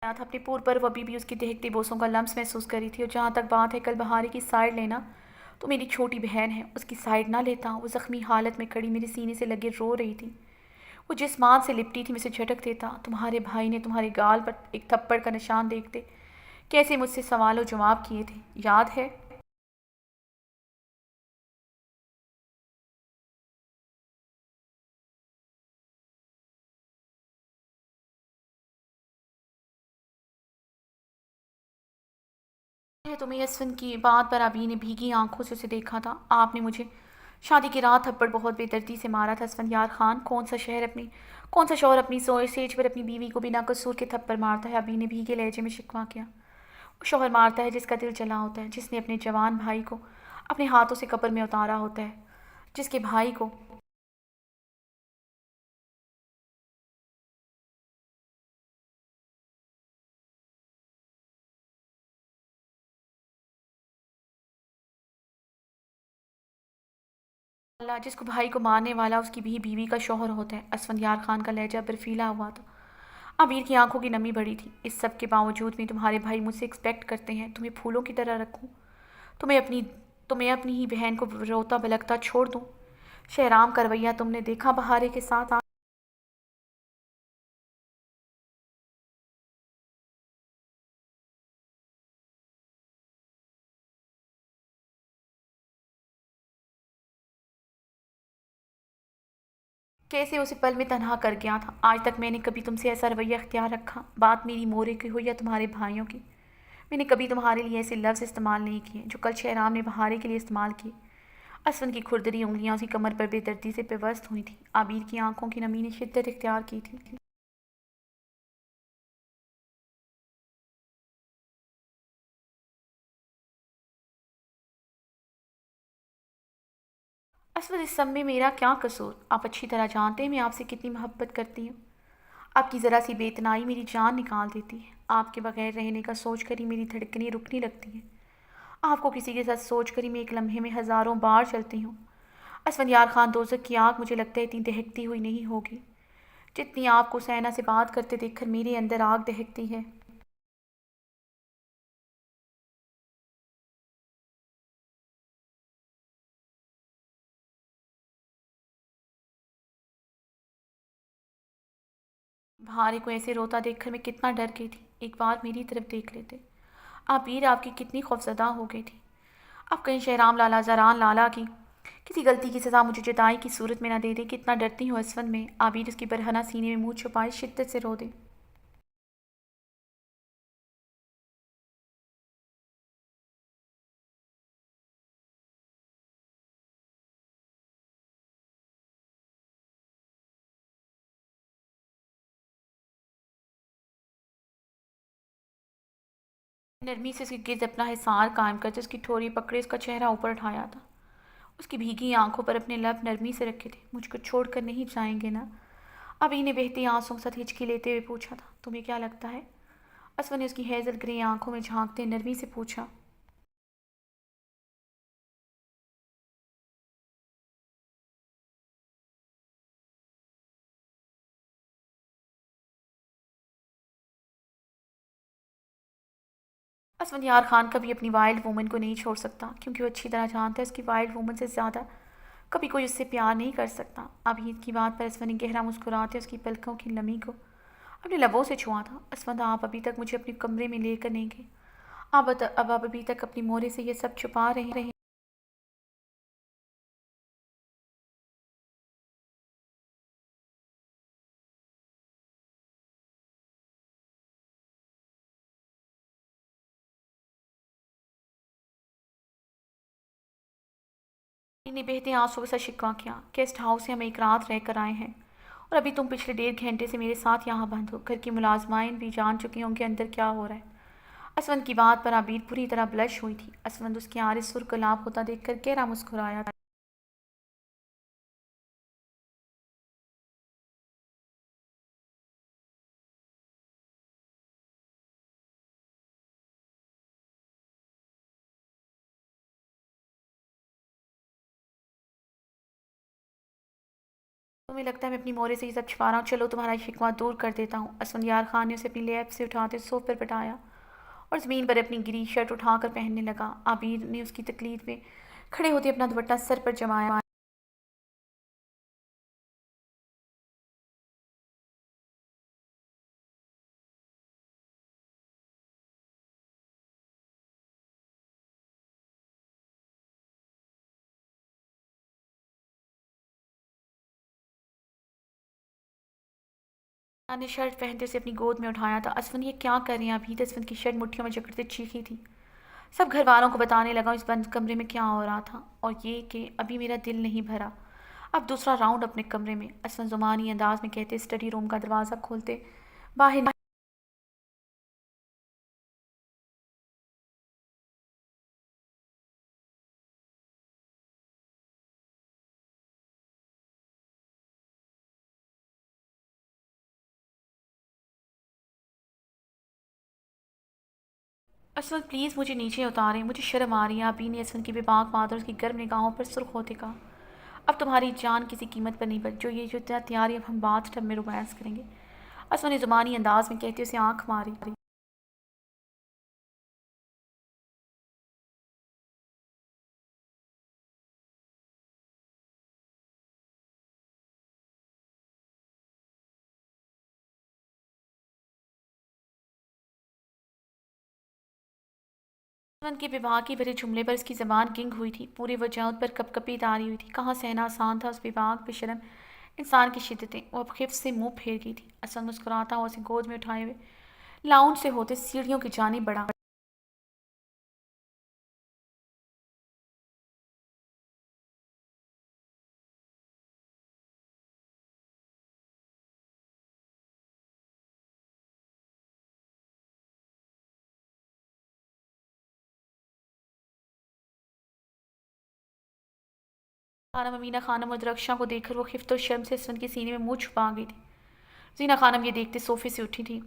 آیا تھا، اپنے پور پر وہ ابھی بھی اس کی دہکتے بوسوں کا لمس محسوس کر رہی تھی۔ اور جہاں تک بات ہے کل بہاری کی سائڈ لینا، تو میری چھوٹی بہن ہے، اس کی سائڈ نہ لیتا۔ وہ زخمی حالت میں کھڑی میرے سینے سے لگے رو رہی تھی، وہ جس مان سے لپٹی تھی میں سے جھٹک دیتا۔ تمہارے بھائی نے تمہارے گال پر ایک تھپڑ کا نشان دیکھتے کیسے مجھ سے سوال و جواب کیے تھے، یاد ہے؟ تمہیں اسفند کی بات پر ابھی نے بھیگی آنکھوں سے اسے دیکھا تھا۔ آپ نے مجھے شادی کی رات تھپڑ بہت بے دردی سے مارا تھا اسفندیار خان۔ کون سا شوہر اپنی سیج پر اپنی بیوی کو بنا قصور کے تھپڑ مارتا ہے؟ ابھی نے بھیگے لہجے میں شکوہ کیا۔ وہ شوہر مارتا ہے جس کا دل جلا ہوتا ہے، جس نے اپنے جوان بھائی کو اپنے ہاتھوں سے قبر میں اتارا ہوتا ہے، جس کے بھائی کو اللہ جس کو بھائی کو مارنے والا اس کی بھی بیوی کا شوہر ہوتا ہے۔ اسفندیار خان کا لہجہ برفیلا ہوا تھا۔ عبیر کی آنکھوں کی نمی بڑی تھی۔ اس سب کے باوجود بھی تمہارے بھائی مجھ سے ایکسپیکٹ کرتے ہیں تمہیں پھولوں کی طرح رکھوں، تمہیں اپنی تمہیں اپنی ہی بہن کو روتا بلکتا چھوڑ دوں۔ شہرام کا رویہ تم نے دیکھا بہارے کے ساتھ۔ کیسے اسے پل میں تنہا کر گیا تھا۔ آج تک میں نے کبھی تم سے ایسا رویہ اختیار رکھا؟ بات میری مورے کی ہو یا تمہارے بھائیوں کی، میں نے کبھی تمہارے لیے ایسے لفظ استعمال نہیں کیے جو کل شہرام نے بہارے کے لیے استعمال کیے۔ اسون کی کھردری انگلیاں اسی کمر پر بے دردی سے پیوست ہوئی تھیں۔ عبیر کی آنکھوں کی نمی نے شدت اختیار کی تھی۔ اسود، اس سب میں میرا کیا قصور؟ آپ اچھی طرح جانتے ہیں میں آپ سے کتنی محبت کرتی ہوں۔ آپ کی ذرا سی بے اتنائی میری جان نکال دیتی ہے۔ آپ کے بغیر رہنے کا سوچ کر ہی میری دھڑکنیں رکنے لگتی ہیں۔ آپ کو کسی کے ساتھ سوچ کر ہی میں ایک لمحے میں ہزاروں بار چلتی ہوں۔ اسفندیار خان، دوزخ کی آگ مجھے لگتا ہے اتنی دہکتی ہوئی نہیں ہوگی جتنی آپ کو سینا سے بات کرتے دیکھ کر میرے اندر آگ دہکتی ہے۔ بھارے کو ایسے روتا دیکھ کر میں کتنا ڈر گئی تھی۔ ایک بار میری طرف دیکھ لیتے۔ عبیر آپ کی کتنی خوفزدہ ہو گئی تھی۔ اب کہیں شہرام لالا زران لالا کی کسی غلطی کی سزا مجھے جدائی کی صورت میں نہ دے دے۔ کتنا ڈرتی ہوں اسفند میں۔ عبیر اس کی برہنہ سینے میں منہ چھپائے شدت سے رو دے۔ نرمی سے اس کے گرد اپنا حصار قائم کرتے اس کی ٹھوری پکڑے اس کا چہرہ اوپر اٹھایا تھا۔ اس کی بھیگی آنکھوں پر اپنے لب نرمی سے رکھے تھے۔ مجھ کو چھوڑ کر نہیں جائیں گے نا؟ ابھی نے بہتی آنسوں کے ساتھ ہچکی لیتے ہوئے پوچھا تھا۔ تمہیں کیا لگتا ہے؟ اسفند نے اس کی ہیزل گرے آنکھوں میں جھانکتے نرمی سے پوچھا۔ اسفندیار خان کبھی اپنی وائلڈ وومن کو نہیں چھوڑ سکتا کیونکہ وہ اچھی طرح جانتا ہے اس کی وائلڈ وومن سے زیادہ کبھی کوئی اس سے پیار نہیں کر سکتا۔ اب عید کی بات پر اسفند نے گہرا مسکراتے اس کی پلکوں کی نمی کو اپنے لبوں سے چھوا تھا۔ اسفند، آپ ابھی تک مجھے اپنے کمرے میں لے کر نہیں گئے۔ اب آپ ابھی تک اپنی مورے سے یہ سب چھپا رہے ہیں۔ نے بہتے آنسوں کے ساتھ شکوہ کیا۔ گیسٹ ہاؤس سے ہم ایک رات رہ کر آئے ہیں اور ابھی تم پچھلے 1.5 گھنٹے سے میرے ساتھ یہاں بند ہو۔ گھر کی ملازمائن بھی جان چکی ہوں کہ اندر کیا ہو رہا ہے۔ اسفند کی بات پر عبیر پوری طرح بلش ہوئی تھی۔ اسفند اس کے آرے سرخ گلاب ہوتا دیکھ کر گہرا مسکرایا تھا۔ تمہیں لگتا ہے میں اپنی مورے سے یہ سب چھپا رہا ہوں؟ چلو تمہارا شکوہ دور کر دیتا ہوں۔ اسفندیار خان نے اسے اپنی لیب سے اٹھاتے صوف پر بٹھایا اور زمین پر اپنی گری شرٹ اٹھا کر پہننے لگا۔ عبیر نے اس کی تقلید میں کھڑے ہوتے اپنا دوپٹہ سر پر جمایا۔ نے شرٹ پہنتے اسے اپنی گود میں اٹھایا تھا۔ اسفند، یہ کیا کر رہے ہیں ابھی؟ اسفند کی شرٹ مٹھیوں میں جکڑتے چیخی تھی۔ سب گھر والوں کو بتانے لگا اس بند کمرے میں کیا ہو رہا تھا اور یہ کہ ابھی میرا دل نہیں بھرا۔ اب دوسرا راؤنڈ اپنے کمرے میں، اسفند زمانی انداز میں کہتے اسٹڈی روم کا دروازہ کھولتے باہر اسفند پلیز مجھے نیچے اتاریں، مجھے شرم آ رہی ہے۔ ابھی نے اسفند کی بے باک بات اور اس کی گرم نگاہوں پر سرخ ہوتے کہا۔ اب تمہاری جان کسی قیمت پر نہیں بچ جو اتنا تیار ہے اب ہم باتھ ٹب میں رومانس کریں گے۔ اسما نے زبانی انداز میں کہتے اسے آنکھ ماری۔ اسمن کے وواہ کے بھرے جملے پر اس کی زبان گنگ ہوئی تھی، پورے وجود پر کپ کپی تاری ہوئی تھی۔ کہاں سہنا آسان تھا اس وواہ بے شرم انسان کی شدتیں۔ وہ اب خفت سے منہ پھیر گئی تھی۔ اسد مسکراتا ہوا اسے گود میں اٹھائے ہوئے لاؤنج سے ہوتے سیڑھیوں کی جانب بڑھا۔ خانم امینہ خانم اور درخشاں کو دیکھ کر وہ خفت و شرم سے اسفند کے سینے میں منہ چھپا گئی تھی۔ زینہ خانم یہ دیکھتے صوفے سے اٹھی تھی۔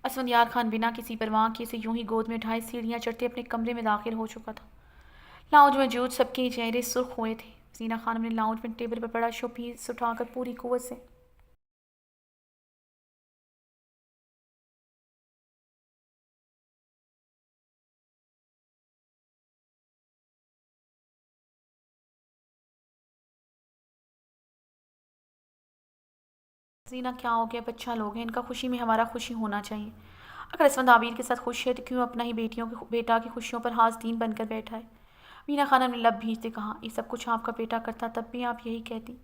اسفند یار خان بنا کسی پرواہ کیے اسے یوں ہی گود میں اٹھائے سیڑھیاں چڑھتے اپنے کمرے میں داخل ہو چکا تھا۔ لاؤنج میں موجود سب کے چہرے سرخ ہوئے تھے۔ زینہ خانم نے لاؤنج میں ٹیبل پر پڑا شو پیس اٹھا کر پوری قوت سے زینہ کیا ہو گیا، بچہ لوگ ہیں، ان کا خوشی میں ہمارا خوشی ہونا چاہیے۔ اگر اسفند عابر کے ساتھ خوش ہے تو کیوں اپنا ہی بیٹا کی خوشیوں پر حاسدین بن کر بیٹھا ہے؟ مینا خانم نے لب بھیجتے کہا، یہ سب کچھ آپ کا بیٹا کرتا تب بھی آپ یہی کہتی۔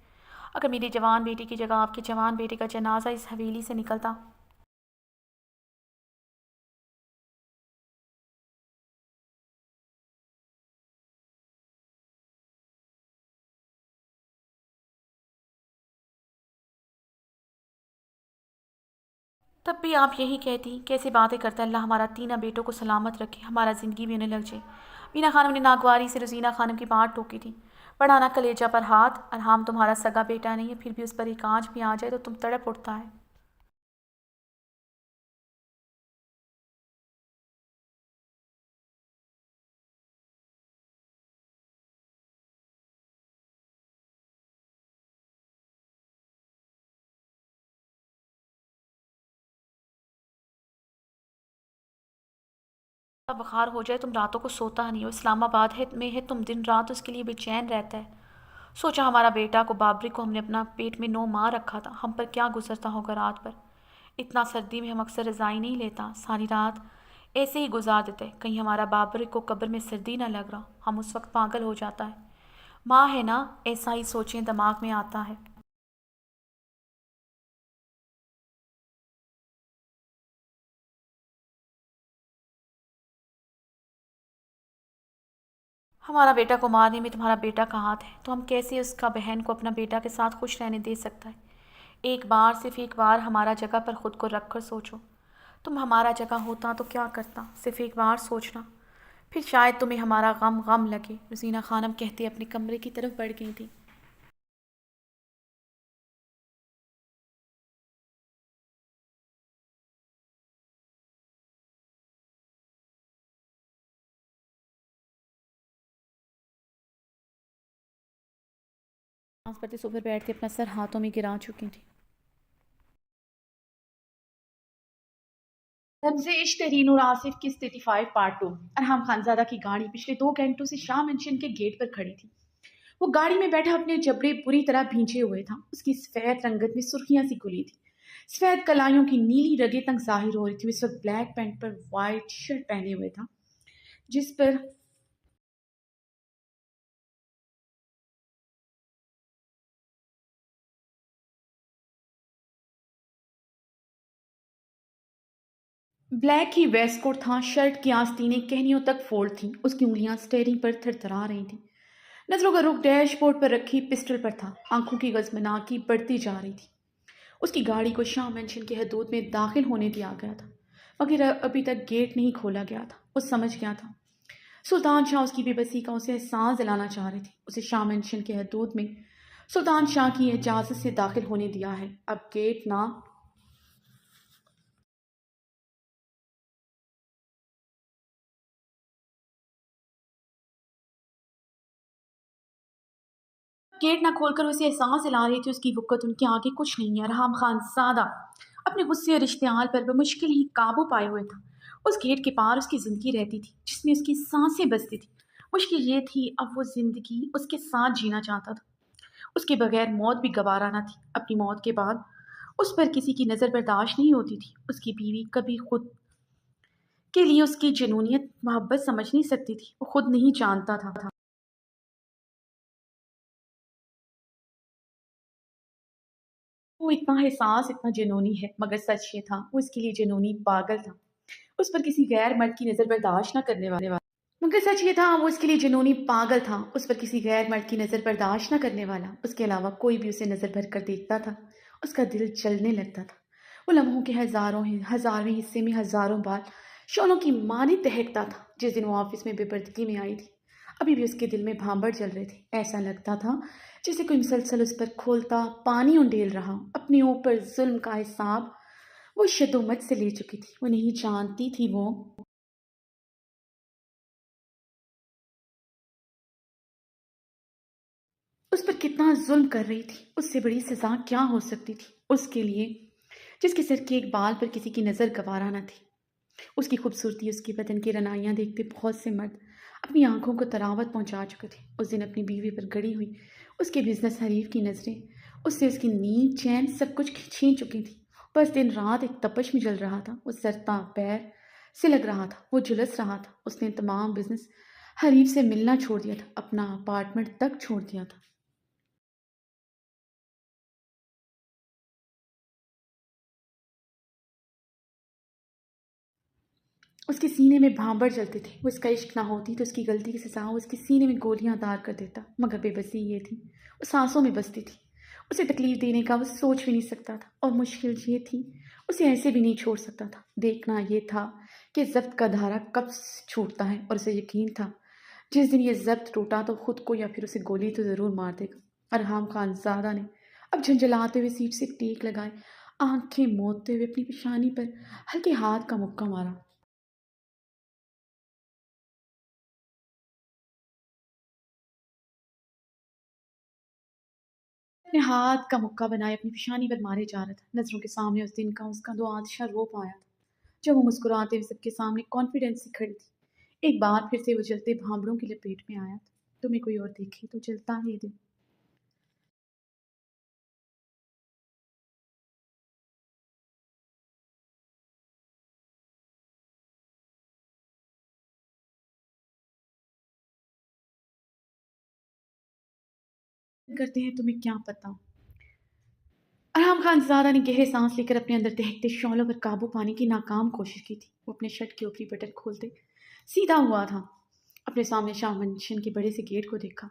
اگر میرے جوان بیٹے کی جگہ آپ کے جوان بیٹے کا جنازہ اس حویلی سے نکلتا۔ تب بھی آپ یہی کہتی۔ کیسے باتیں کرتا ہے، اللہ ہمارا تینہ بیٹوں کو سلامت رکھے، ہمارا زندگی بھی انہیں لگ جائے۔ مینا خانم نے ناگواری سے روزینہ خانم کی بات ٹوکی تھی۔ بڑھانا کلیجہ پر ہاتھ، ارحام تمہارا سگا بیٹا نہیں ہے، پھر بھی اس پر ایک آنچ بھی آ جائے تو تم تڑپ اٹھتا ہے۔ بخار ہو جائے تم راتوں کو سوتا نہیں ہو، اسلام آباد میں ہے تم دن رات اس کے لیے بے چین رہتا ہے۔ سوچا ہمارا بیٹا کو بابری کو ہم نے اپنا پیٹ میں 9 ماہ رکھا تھا، ہم پر کیا گزرتا ہوگا رات پر۔ اتنا سردی میں ہم اکثر رضائی نہیں لیتا، ساری رات ایسے ہی گزار دیتے، کہیں ہمارا بابر کو قبر میں سردی نہ لگ رہا، ہم اس وقت پاگل ہو جاتا ہے۔ ماں ہے نا، ایسا ہی سوچیں دماغ میں آتا ہے۔ ہمارا بیٹا کو مارنے میں تمہارا بیٹا کا ہاتھ ہے تو ہم کیسے اس کا بہن کو اپنا بیٹا کے ساتھ خوش رہنے دے سکتا ہے؟ ایک بار صرف ایک بار ہمارا جگہ پر خود کو رکھ کر سوچو، تم ہمارا جگہ ہوتا تو کیا کرتا؟ صرف ایک بار سوچنا، پھر شاید تمہیں ہمارا غم غم لگے۔ روزینہ خانم کہتے اپنے کمرے کی طرف بڑھ گئی تھی۔ سانس پڑتے سو پر بیٹھتے اپنا سر ہاتھوں میں گرا چکی تھی۔ رمز عشق تحرین اور آصف کی 35 پارٹ 2۔ ارحم خانزادہ کی گاڑی پچھلے 2 گھنٹوں سے شاہ منشن کے گیٹ پر کھڑی تھی۔ وہ گاڑی میں بیٹھا اپنے جبڑے بری طرح بھینچے ہوئے تھا، اس کی سفید رنگت میں سرخیاں سی کھلی تھی، سفید کلائیوں کی نیلی رگیں تنگ ظاہر ہو رہی تھی۔ اس وقت بلیک پینٹ پر وائٹ شرٹ پہنے ہوئے تھا جس پر بلیک ہی ویسٹ کوٹ تھا، شرٹ کی آستینیں کہنیوں تک فولڈ تھیں، اس کی انگلیاں سٹیئرنگ پر تھر تھرا رہی تھیں۔ نظروں کا رخ ڈیش بورڈ پر رکھی پسٹل پر تھا، آنکھوں کی گزمناکی بڑھتی جا رہی تھی۔ اس کی گاڑی کو شاہ مینشن کی حدود میں داخل ہونے دیا گیا تھا مگر ابھی تک گیٹ نہیں کھولا گیا تھا۔ وہ سمجھ گیا تھا سلطان شاہ اس کی بے بسی کا اسے احساس دلانا چاہ رہے تھے، اسے شاہ مینشن کی حدود میں سلطان شاہ کی اجازت سے داخل ہونے دیا ہے، اب گیٹ نہ کھول کر اسے احساس دلا رہی تھی اس کی وقت ان کی آنکھیں کچھ نہیں ہے۔ ارحم خان زادہ اپنے غصے اور اشتعال پر بمشکل ہی قابو پائے ہوئے تھا۔ اس گیٹ کے پار اس کی زندگی رہتی تھی جس میں اس کی سانسیں بستی تھی۔ مشکل یہ تھی اب وہ زندگی اس کے ساتھ جینا چاہتا تھا۔ اس کے بغیر موت بھی گوارا نہ تھی۔ اپنی موت کے بعد اس پر کسی کی نظر برداشت نہیں ہوتی تھی۔ اس کی بیوی کبھی خود کے لیے اس کی جنونیت محبت سمجھ نہیں سکتی تھی۔ وہ خود نہیں جانتا تھا وہ اتنا حساس اتنا جنونی ہے، مگر سچ یہ تھا وہ اس کے لیے جنونی پاگل تھا، اس پر کسی غیر مرد کی نظر برداشت نہ کرنے والا۔ مگر سچ یہ تھا وہ اس کے لیے جنونی پاگل تھا، اس پر کسی غیر مرد کی نظر برداشت نہ کرنے والا۔ اس کے علاوہ کوئی بھی اسے نظر بھر کر دیکھتا تھا اس کا دل چلنے لگتا تھا۔ وہ لمحوں کے ہزارویں حصے میں ہزاروں بار شعلوں کی مانے تہکتا تھا۔ جس دن وہ آفس میں بے پردگی میں آئی تھی ابھی بھی اس کے دل میں بھانبڑ چل رہے تھے۔ ایسا لگتا تھا جیسے کوئی مسلسل اس پر کھولتا پانی انڈیل رہا ہو۔ اپنے اوپر ظلم کا حساب وہ شدومت سے لے چکی تھی۔ وہ نہیں جانتی تھی وہ اس پر کتنا ظلم کر رہی تھی۔ اس سے بڑی سزا کیا ہو سکتی تھی اس کے لیے جس کے سر کے ایک بال پر کسی کی نظر گوارا نہ تھی۔ اس کی خوبصورتی اس کے بدن کی رنائیاں دیکھتے بہت سے مرد اپنی آنکھوں کو تراوت پہنچا چکے تھے۔ اس دن اپنی بیوی پر گڑی ہوئی اس کے بزنس حریف کی نظریں اس سے اس کی نیند چین سب کچھ چھین چکی تھی۔ بس دن رات ایک تپش میں جل رہا تھا۔ وہ سرتا پیر سے لگ رہا تھا، وہ جلس رہا تھا۔ اس نے تمام بزنس حریف سے ملنا چھوڑ دیا تھا، اپنا اپارٹمنٹ تک چھوڑ دیا تھا۔ اس کے سینے میں بھانبڑ جلتے تھے۔ وہ اس کا عشق نہ ہوتی تو اس کی غلطی کی سزا وہ اس کے سینے میں گولیاں دار کر دیتا، مگر بے بسی یہ تھی وہ سانسوں میں بستی تھی۔ اسے تکلیف دینے کا وہ سوچ بھی نہیں سکتا تھا، اور مشکل یہ تھی اسے ایسے بھی نہیں چھوڑ سکتا تھا۔ دیکھنا یہ تھا کہ ضبط کا دھارا کب چھوٹتا ہے، اور اسے یقین تھا جس دن یہ ضبط ٹوٹا تو خود کو یا پھر اسے گولی تو ضرور مار دے گا۔ ارحام خان زادہ نے اب جھنجھلاتے ہوئے سیٹ سے ٹیک لگائے، آنکھیں موڑتے ہوئے اپنی پیشانی پر ہلکے ہاتھ کا مکہ مارا۔ اپنے ہاتھ کا مکہ بنائے اپنی پیشانی پر مارے جا رہا تھا۔ نظروں کے سامنے اس دن کا اس کا دو آتشہ روپ آیا تھا جب وہ مسکراتے ہوئے سب کے سامنے کانفیڈنس سے کھڑی تھی۔ ایک بار پھر سے وہ جلتے بھانبڑوں کی لپیٹ میں آیا تھا۔ تمہیں کوئی اور دیکھے تو جلتا ہی دے۔ کرتے ہیں تمہیں کیا پتا۔ ارحم خان زادہ نے گہرے سانس لے کر اپنے اندر دہکتے شعلوں پر قابو پانے کی ناکام کوشش کی تھی۔ وہ اپنے شرٹ کے اوپری بٹن کھولتے سیدھا ہوا تھا، اپنے سامنے شاہ منشن کے بڑے سے گیٹ کو دیکھا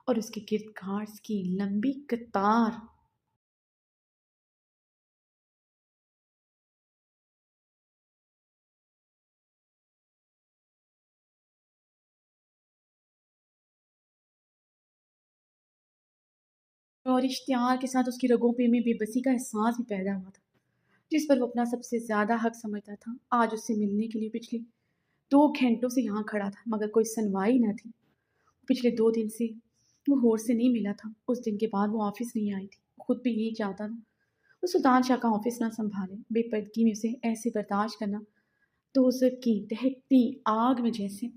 اور اس کے گرد گارڈز کی لمبی قطار۔ اور اشتعال کے ساتھ اس کی رگوں پہ میں بے بسی کا احساس بھی پیدا ہوا تھا جس پر وہ اپنا سب سے زیادہ حق سمجھتا تھا۔ آج اس سے ملنے کے لیے پچھلے 2 گھنٹوں سے یہاں کھڑا تھا، مگر کوئی سنوائی نہ تھی۔ پچھلے 2 دن سے وہ ہور سے نہیں ملا تھا۔ اس دن کے بعد وہ آفس نہیں آئی تھی۔ وہ خود بھی یہی چاہتا تھا وہ سلطان شاہ کا آفس نہ سنبھالے۔ بے پردگی میں اسے ایسے برداشت کرنا دوزخ کی دہکتی آگ میں جیسے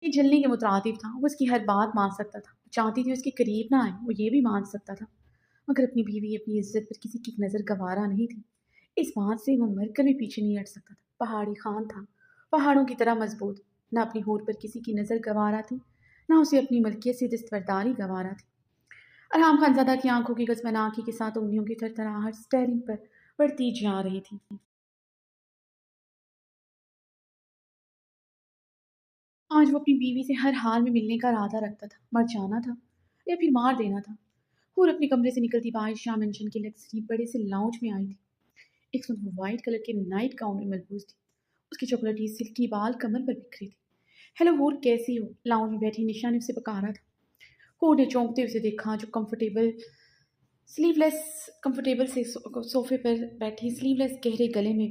یہ جلنے کے مترادف تھا۔ وہ اس کی ہر بات مان سکتا تھا، وہ چاہتی تھی اس کے قریب نہ آئے، وہ یہ بھی مان سکتا تھا، مگر اپنی بیوی اپنی عزت پر کسی کی نظر گوارا نہیں تھی۔ اس بات سے وہ مر کر بھی پیچھے نہیں ہٹ سکتا تھا۔ پہاڑی خان تھا، پہاڑوں کی طرح مضبوط، نہ اپنی ہور پر کسی کی نظر گوارا تھی، نہ اسے اپنی ملکیت سے دستبرداری گوارا تھی۔ ارحام خان زادہ کی آنکھوں کی گزمناکی کے ساتھ انگلیوں کی تھرتھراہٹ سٹیئرنگ پر بڑھتی جا رہی تھی۔ آج وہ اپنی بیوی سے ہر حال میں ملنے کا ارادہ رکھتا تھا، مر جانا تھا یا پھر مار دینا تھا۔ ہور اپنے کمرے سے نکلتی باہر شاہ منشن کے لگژری بڑے سے لاؤنج میں آئی تھی۔ ایک سنت وہ وائٹ کلر کے نائٹ گاؤن میں ملبوس تھی، اس کے چاکلیٹی سلکی بال کمر پر بکھرے تھے۔ ہیلو ہور، کیسی ہو؟ لاؤنج میں بیٹھی نشا نے اسے پکارا تھا۔ ہور نے چونکتے ہوئے اسے دیکھا جو سلیو لیس کمفرٹیبل سے صوفے پر بیٹھی سلیو لیس گہرے گلے میں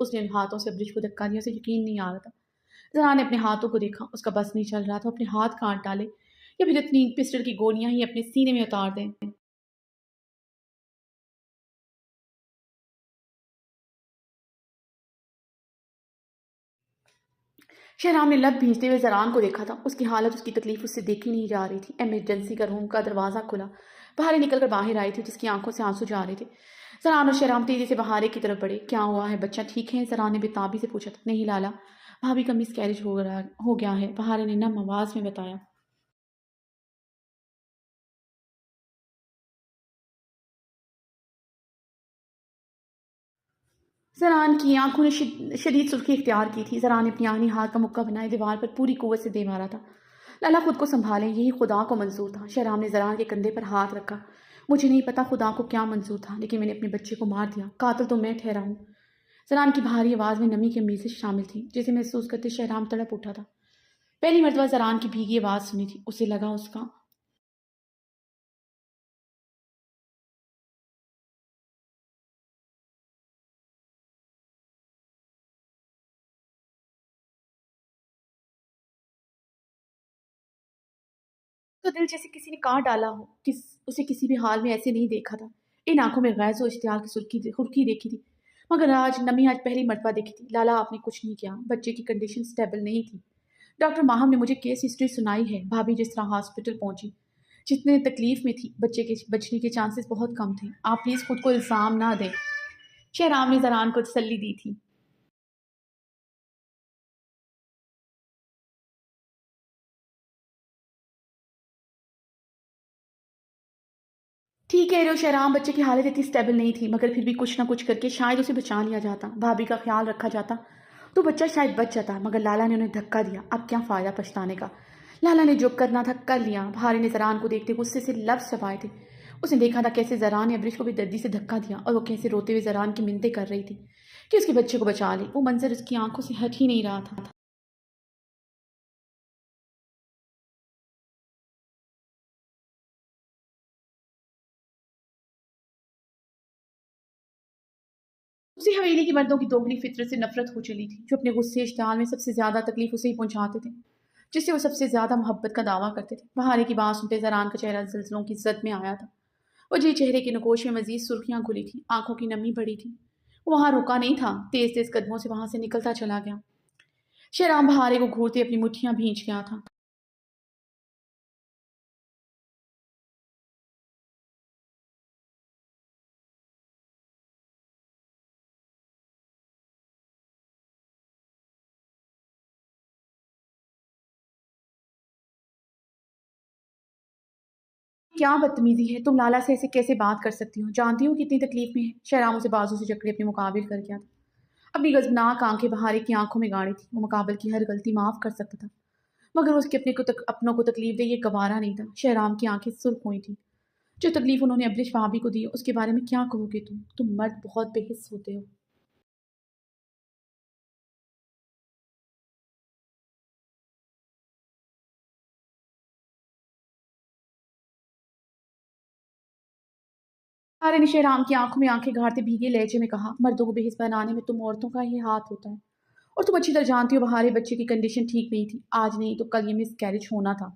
اس نے ان ہاتھوں سے ابریش کو دھکا دیا، اسے یقین نہیں آ رہا تھا۔ زہرا نے اپنے ہاتھوں کو دیکھا، اس کا بس نہیں چل رہا تھا، اپنے ہاتھ کاٹ ڈالے یا پھر اتنی پسٹل کی گولیاں ہی اپنے سینے میں اتار دیں۔ شہرام نے لب بھیجتے ہوئے زران کو دیکھا تھا، اس کی حالت، اس کی تکلیف اس سے دیکھی نہیں جا رہی تھی۔ ایمرجنسی کا روم کا دروازہ کھلا، بہارے نکل کر باہر آئی تھی جس کی آنکھوں سے آنسو جا رہے تھے۔ زران اور شہرام تیزی سے بہارے کی طرف بڑھے۔ کیا ہوا ہے؟ بچہ ٹھیک ہے؟ زران نے بےتابی سے پوچھا تھا۔ نہیں لالا، بھابھی کا مس کیریج ہو گیا ہے، بہارے نے نم آواز میں بتایا۔ زران کی آنکھوں نے شدید سرخی اختیار کی تھی۔ زران نے اپنی آہنی ہاتھ کا مکہ بنائے دیوار پر پوری قوت سے دے مارا تھا۔ لالا خود کو سنبھالیں، یہی خدا کو منظور تھا۔ شہرام نے زران کے کندھے پر ہاتھ رکھا۔ مجھے نہیں پتا خدا کو کیا منظور تھا، لیکن میں نے اپنے بچے کو مار دیا، قاتل تو میں ٹھہرا ہوں۔ زران کی بھاری آواز میں نمی کی امیزش شامل تھی، جسے محسوس کرتے شہرام تڑپ اٹھا تھا۔ پہلی مرتبہ زران کی بھیگی آواز سنی تھی، اسے لگا اس کا تو دل جیسے کسی نے کاٹ ڈالا ہو، اسے کسی بھی حال میں ایسے نہیں دیکھا تھا۔ ان آنکھوں میں غیظ و اشتعال کی سرخی دیکھی تھی، مگر آج پہلی مرتبہ دیکھی تھی۔ لالا آپ نے کچھ نہیں کیا، بچے کی کنڈیشن سٹیبل نہیں تھی۔ ڈاکٹر ماہم نے مجھے کیس ہسٹری سنائی ہے، بھابھی جس طرح ہاسپٹل پہنچی، جتنے تکلیف میں تھی، بچے کے بچنے کے چانسز بہت کم تھے۔ آپ پلیز خود کو الزام نہ دیں، شہرام نے زران کو تسلی دی تھی۔ ٹھیک ہے، شہرام، بچے کی حالت اتنی سٹیبل نہیں تھی، مگر پھر بھی کچھ نہ کچھ کر کے شاید اسے بچا لیا جاتا، بھابھی کا خیال رکھا جاتا تو بچہ شاید بچ جاتا، مگر لالا نے انہیں دھکا دیا۔ اب کیا فائدہ پچھتانے کا؟ لالا نے جو کرنا تھا کر لیا۔ بھارے نے زران کو دیکھتے غصے سے لفظ چبائے تھے۔ اس نے دیکھا تھا کیسے زران نے ابرش کو بھی دردی سے دھکا دیا اور وہ کیسے روتے ہوئے زران کی منتیں کر رہی تھی کہ اس کے بچے کو بچا لے۔ وہ منظر اس کی آنکھوں سے ہٹ ہی نہیں رہا تھا۔ اسی حویلی کے مردوں کی دوگلی فطرت سے نفرت ہو چلی تھی، جو اپنے غصے اشتعال میں سب سے زیادہ تکلیف اسے ہی پہنچاتے تھے، جس سے وہ سب سے زیادہ محبت کا دعویٰ کرتے تھے۔ بہارے کی بات سنتے زران کا چہرہ زلزلوں کی زد میں آیا تھا۔ وجہ چہرے کے نگوش میں مزید سرخیاں کھلی تھیں، آنکھوں کی نمی بڑی تھی۔ وہ وہاں رکا نہیں تھا، تیز تیز قدموں سے وہاں سے نکلتا چلا گیا۔ شہرام بہارے کو گھورتے اپنی مٹھیاں بھینچ گیا تھا۔ کیا بدتمیزی ہے، تم لالا سے ایسے کیسے بات کر سکتی ہو؟ جانتی ہو کتنی تکلیف میں ہے؟ شہرام اسے بازو سے جکڑے اپنے مقابل کر گیا تھا۔ اپنی غضبناک آنکھیں بہارے کی آنکھوں میں گاڑی تھی۔ وہ مقابل کی ہر غلطی معاف کر سکتا تھا، مگر اس کے اپنوں کو تکلیف دے یہ گوارا نہیں تھا۔ شہرام کی آنکھیں سرخ ہوئی تھیں۔ جو تکلیف انہوں نے ابرش بھابھی کو دی، اس کے بارے میں کیا کہو گے تم مرد بہت بے حس ہوتے ہو۔ سارے نے شہرام کی آنکھوں میں آنکھیں گھارتے بھیگے لہجے میں کہا، مردوں کو بے حس بنانے میں تم عورتوں کا ہی ہاتھ ہوتا ہے، اور تم اچھی طرح جانتی ہو بہارے بچے کی کنڈیشن ٹھیک نہیں تھی، آج نہیں تو کل یہ مس کیریج ہونا تھا،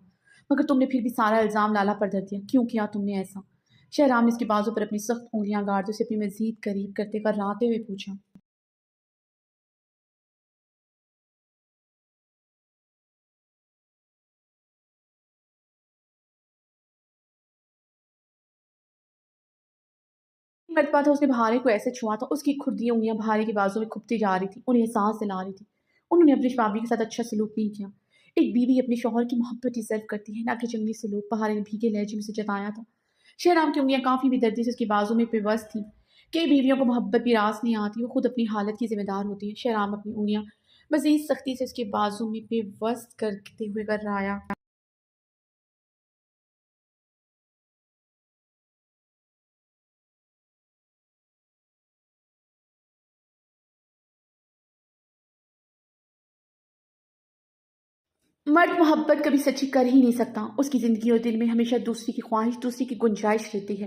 مگر تم نے پھر بھی سارا الزام لالا پر دھر دیا۔ کیوں کیا تم نے ایسا؟ شہرام نے اس کے بازو پر اپنی سخت انگلیاں گاڑتے اسے اپنی مزید قریب کرتے کراتے ہوئے پوچھا۔ مرتبہ تھا اس نے بہارے کو ایسے چھوا تھا، اس کی کھردی انگلیاں بہارے کے بازو میں کھپتی جا رہی تھی، انہیں احساس دلا رہی تھی انہوں نے اپنی بھابھی کے ساتھ اچھا سلوک نہیں کیا۔ ایک بیوی اپنے شوہر کی محبت ڈیزرو کرتی ہے، نہ کہ جنگلی سلوک، بہارے نے بھیگے لہجے میں سے جتایا تھا۔ شہرام کی انگلیاں کافی بے دردی سے اس کے بازو میں پیوست تھیں۔ کئی بیویوں کو محبت بھی راس نہیں آتی، وہ خود اپنی حالت کی ذمہ دار ہوتی ہیں۔ شہرام اپنی انگلیاں مزید سختی سے اس کے بازو میں پیوست کرتے ہوئے کرایا۔ مرد محبت کبھی سچی کر ہی نہیں سکتا، اس کی زندگی اور دل میں ہمیشہ دوسری کی خواہش، دوسری کی گنجائش رہتی ہے۔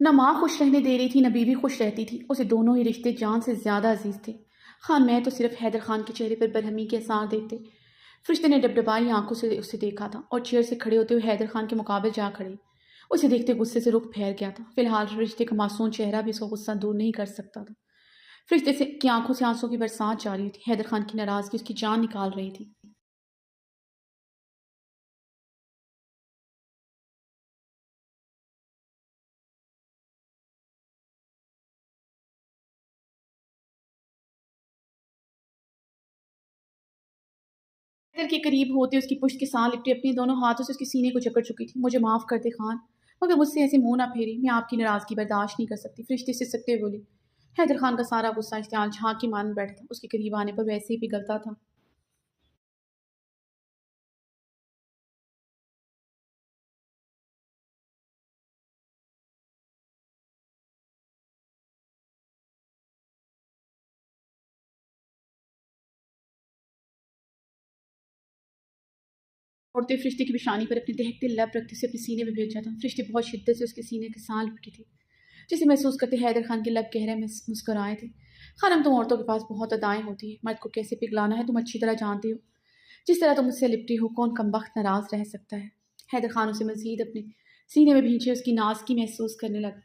نہ ماں خوش رہنے دے رہی تھی نہ بیوی خوش رہتی تھی، اسے دونوں ہی رشتے جان سے زیادہ عزیز تھے۔ خان میں تو صرف حیدر خان کے چہرے پر برہمی کے آثار دیکھتے۔ فرشتے نے ڈبڈبائی آنکھوں سے اسے دیکھا تھا اور چیئر سے کھڑے ہوتے ہوئے حیدر خان کے مقابل جا کھڑی۔ اسے دیکھتے غصے سے رخ پھیر گیا تھا۔ فی الحال فرشتے کا معصوم چہرہ بھی اس کا غصہ دور نہیں کر سکتا تھا۔ فرشتے کی آنکھوں سے آنسوں کی برسات جاری تھی۔ حیدر خان کی ناراضگی اس کی جان نکال رہی تھی۔ حیدر کے قریب ہوتے اس کی پشت کے ساتھ لپٹی اپنے دونوں ہاتھوں سے اس کے سینے کو جکڑ چکی تھی۔ مجھے معاف کر دے خان، مگر مجھ سے ایسے منہ نہ پھیری، میں آپ کی ناراضگی برداشت نہیں کر سکتی۔ فرشتے سے سکتے بولی۔ حیدر خان کا سارا غصہ اشتعال جھانک کی مان بیٹھا تھا۔ اس کے قریب آنے پر ویسے ہی پگھلتا تھا۔ عورتیں فرشتے کی پیشانی پر اپنے دہکتے لب رکھتے اسے اپنے سینے میں بھیجا تھا۔ فرشتے بہت شدت سے اس کے سینے کے ساتھ لپٹی تھی، جسے محسوس کرتے حیدر خان کے لب گہرے میں مسکرائے تھے۔ خانم، تم عورتوں کے پاس بہت ادائیں ہوتی ہیں، مرد کو کیسے پگلانا ہے تم اچھی طرح جانتے ہو۔ جس طرح تم مجھ سے لپٹی ہو، کون کمبخت ناراض رہ سکتا ہے؟ حیدر خان اسے مزید اپنے سینے میں بھینچے اس کی نازکی محسوس کرنے لگا۔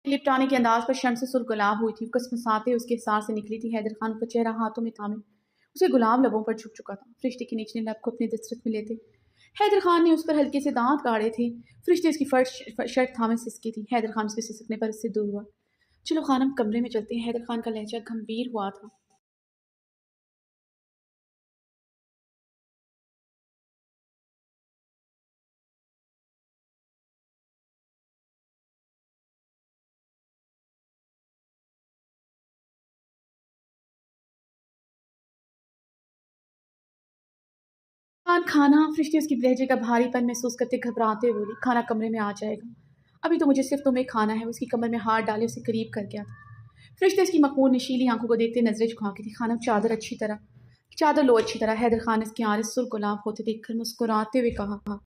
لپٹانے کے انداز پر شرم سے سرخ گلاب ہوئی تھی، قسمساتے اس کے احساس سے نکلی تھی۔ حیدر خان کا چہرہ ہاتھوں میں تھامے اسے گلاب لبوں پر جھک چکا تھا۔ فرشتے کے نچلے لب کو اپنے دسترس میں لیتے حیدر خان نے اس پر ہلکے سے دانت گاڑے تھے۔ فرشتے اس کی شرٹ تھامے سسکی تھی۔ حیدر خان اس کے سسکنے پر اس سے دور ہوا۔ چلو خانم، کمرے میں چلتے ہیں۔ حیدر خان کا لہجہ گمبھیر ہوا تھا۔ خان کھانا؟ فرشتے اس کی لہجے کا بھاری پن محسوس کرتے گھبراتے بولی۔ کھانا کمرے میں آ جائے گا، ابھی تو مجھے صرف تمہیں کھانا ہے۔ وہ اس کی کمر میں ہاتھ ڈالے اسے قریب کر گیا تھا۔ فرشتے اس کی مخمور نشیلی آنکھوں کو دیکھتے نظریں جھکا کی تھی۔ خانم، چادر لو اچھی طرح۔ حیدر خان نے اس کی آنکھیں سرخ گلاب ہوتے دیکھ کر مسکراتے ہوئے کہا۔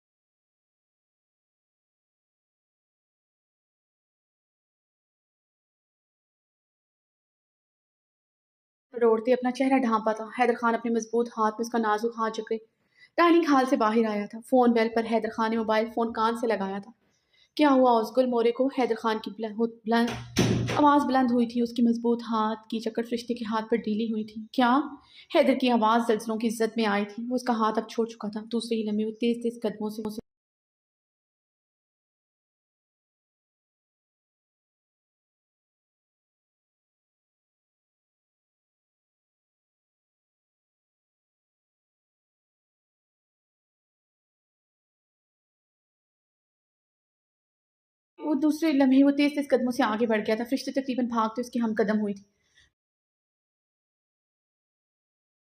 روڑتے اپنا چہرہ ڈھانپا تھا۔ حیدر خان اپنے مضبوط ہاتھ میں اس کا نازک ہاتھ جکڑے ڈائننگ ہال سے باہر آیا تھا۔ فون بیل پر حیدر خان نے موبائل فون کان سے لگایا تھا۔ کیا ہوا ازگل مورے کو؟ حیدر خان کی آواز بلند ہوئی تھی۔ اس کی مضبوط ہاتھ کی جکڑ فرشتے کے ہاتھ پر ڈھیلی ہوئی تھی۔ کیا؟ حیدر کی آواز زلزلوں کی زد میں آئی تھی۔ وہ اس کا ہاتھ اب چھوڑ چکا تھا۔ دوسرے ہی لمحے وہ تیز تیز قدموں سے وہ تیز تیز قدموں سے آگے بڑھ گیا تھا۔ فرشتے تقریباً بھاگتے اس کے ہم قدم ہوئی تھی۔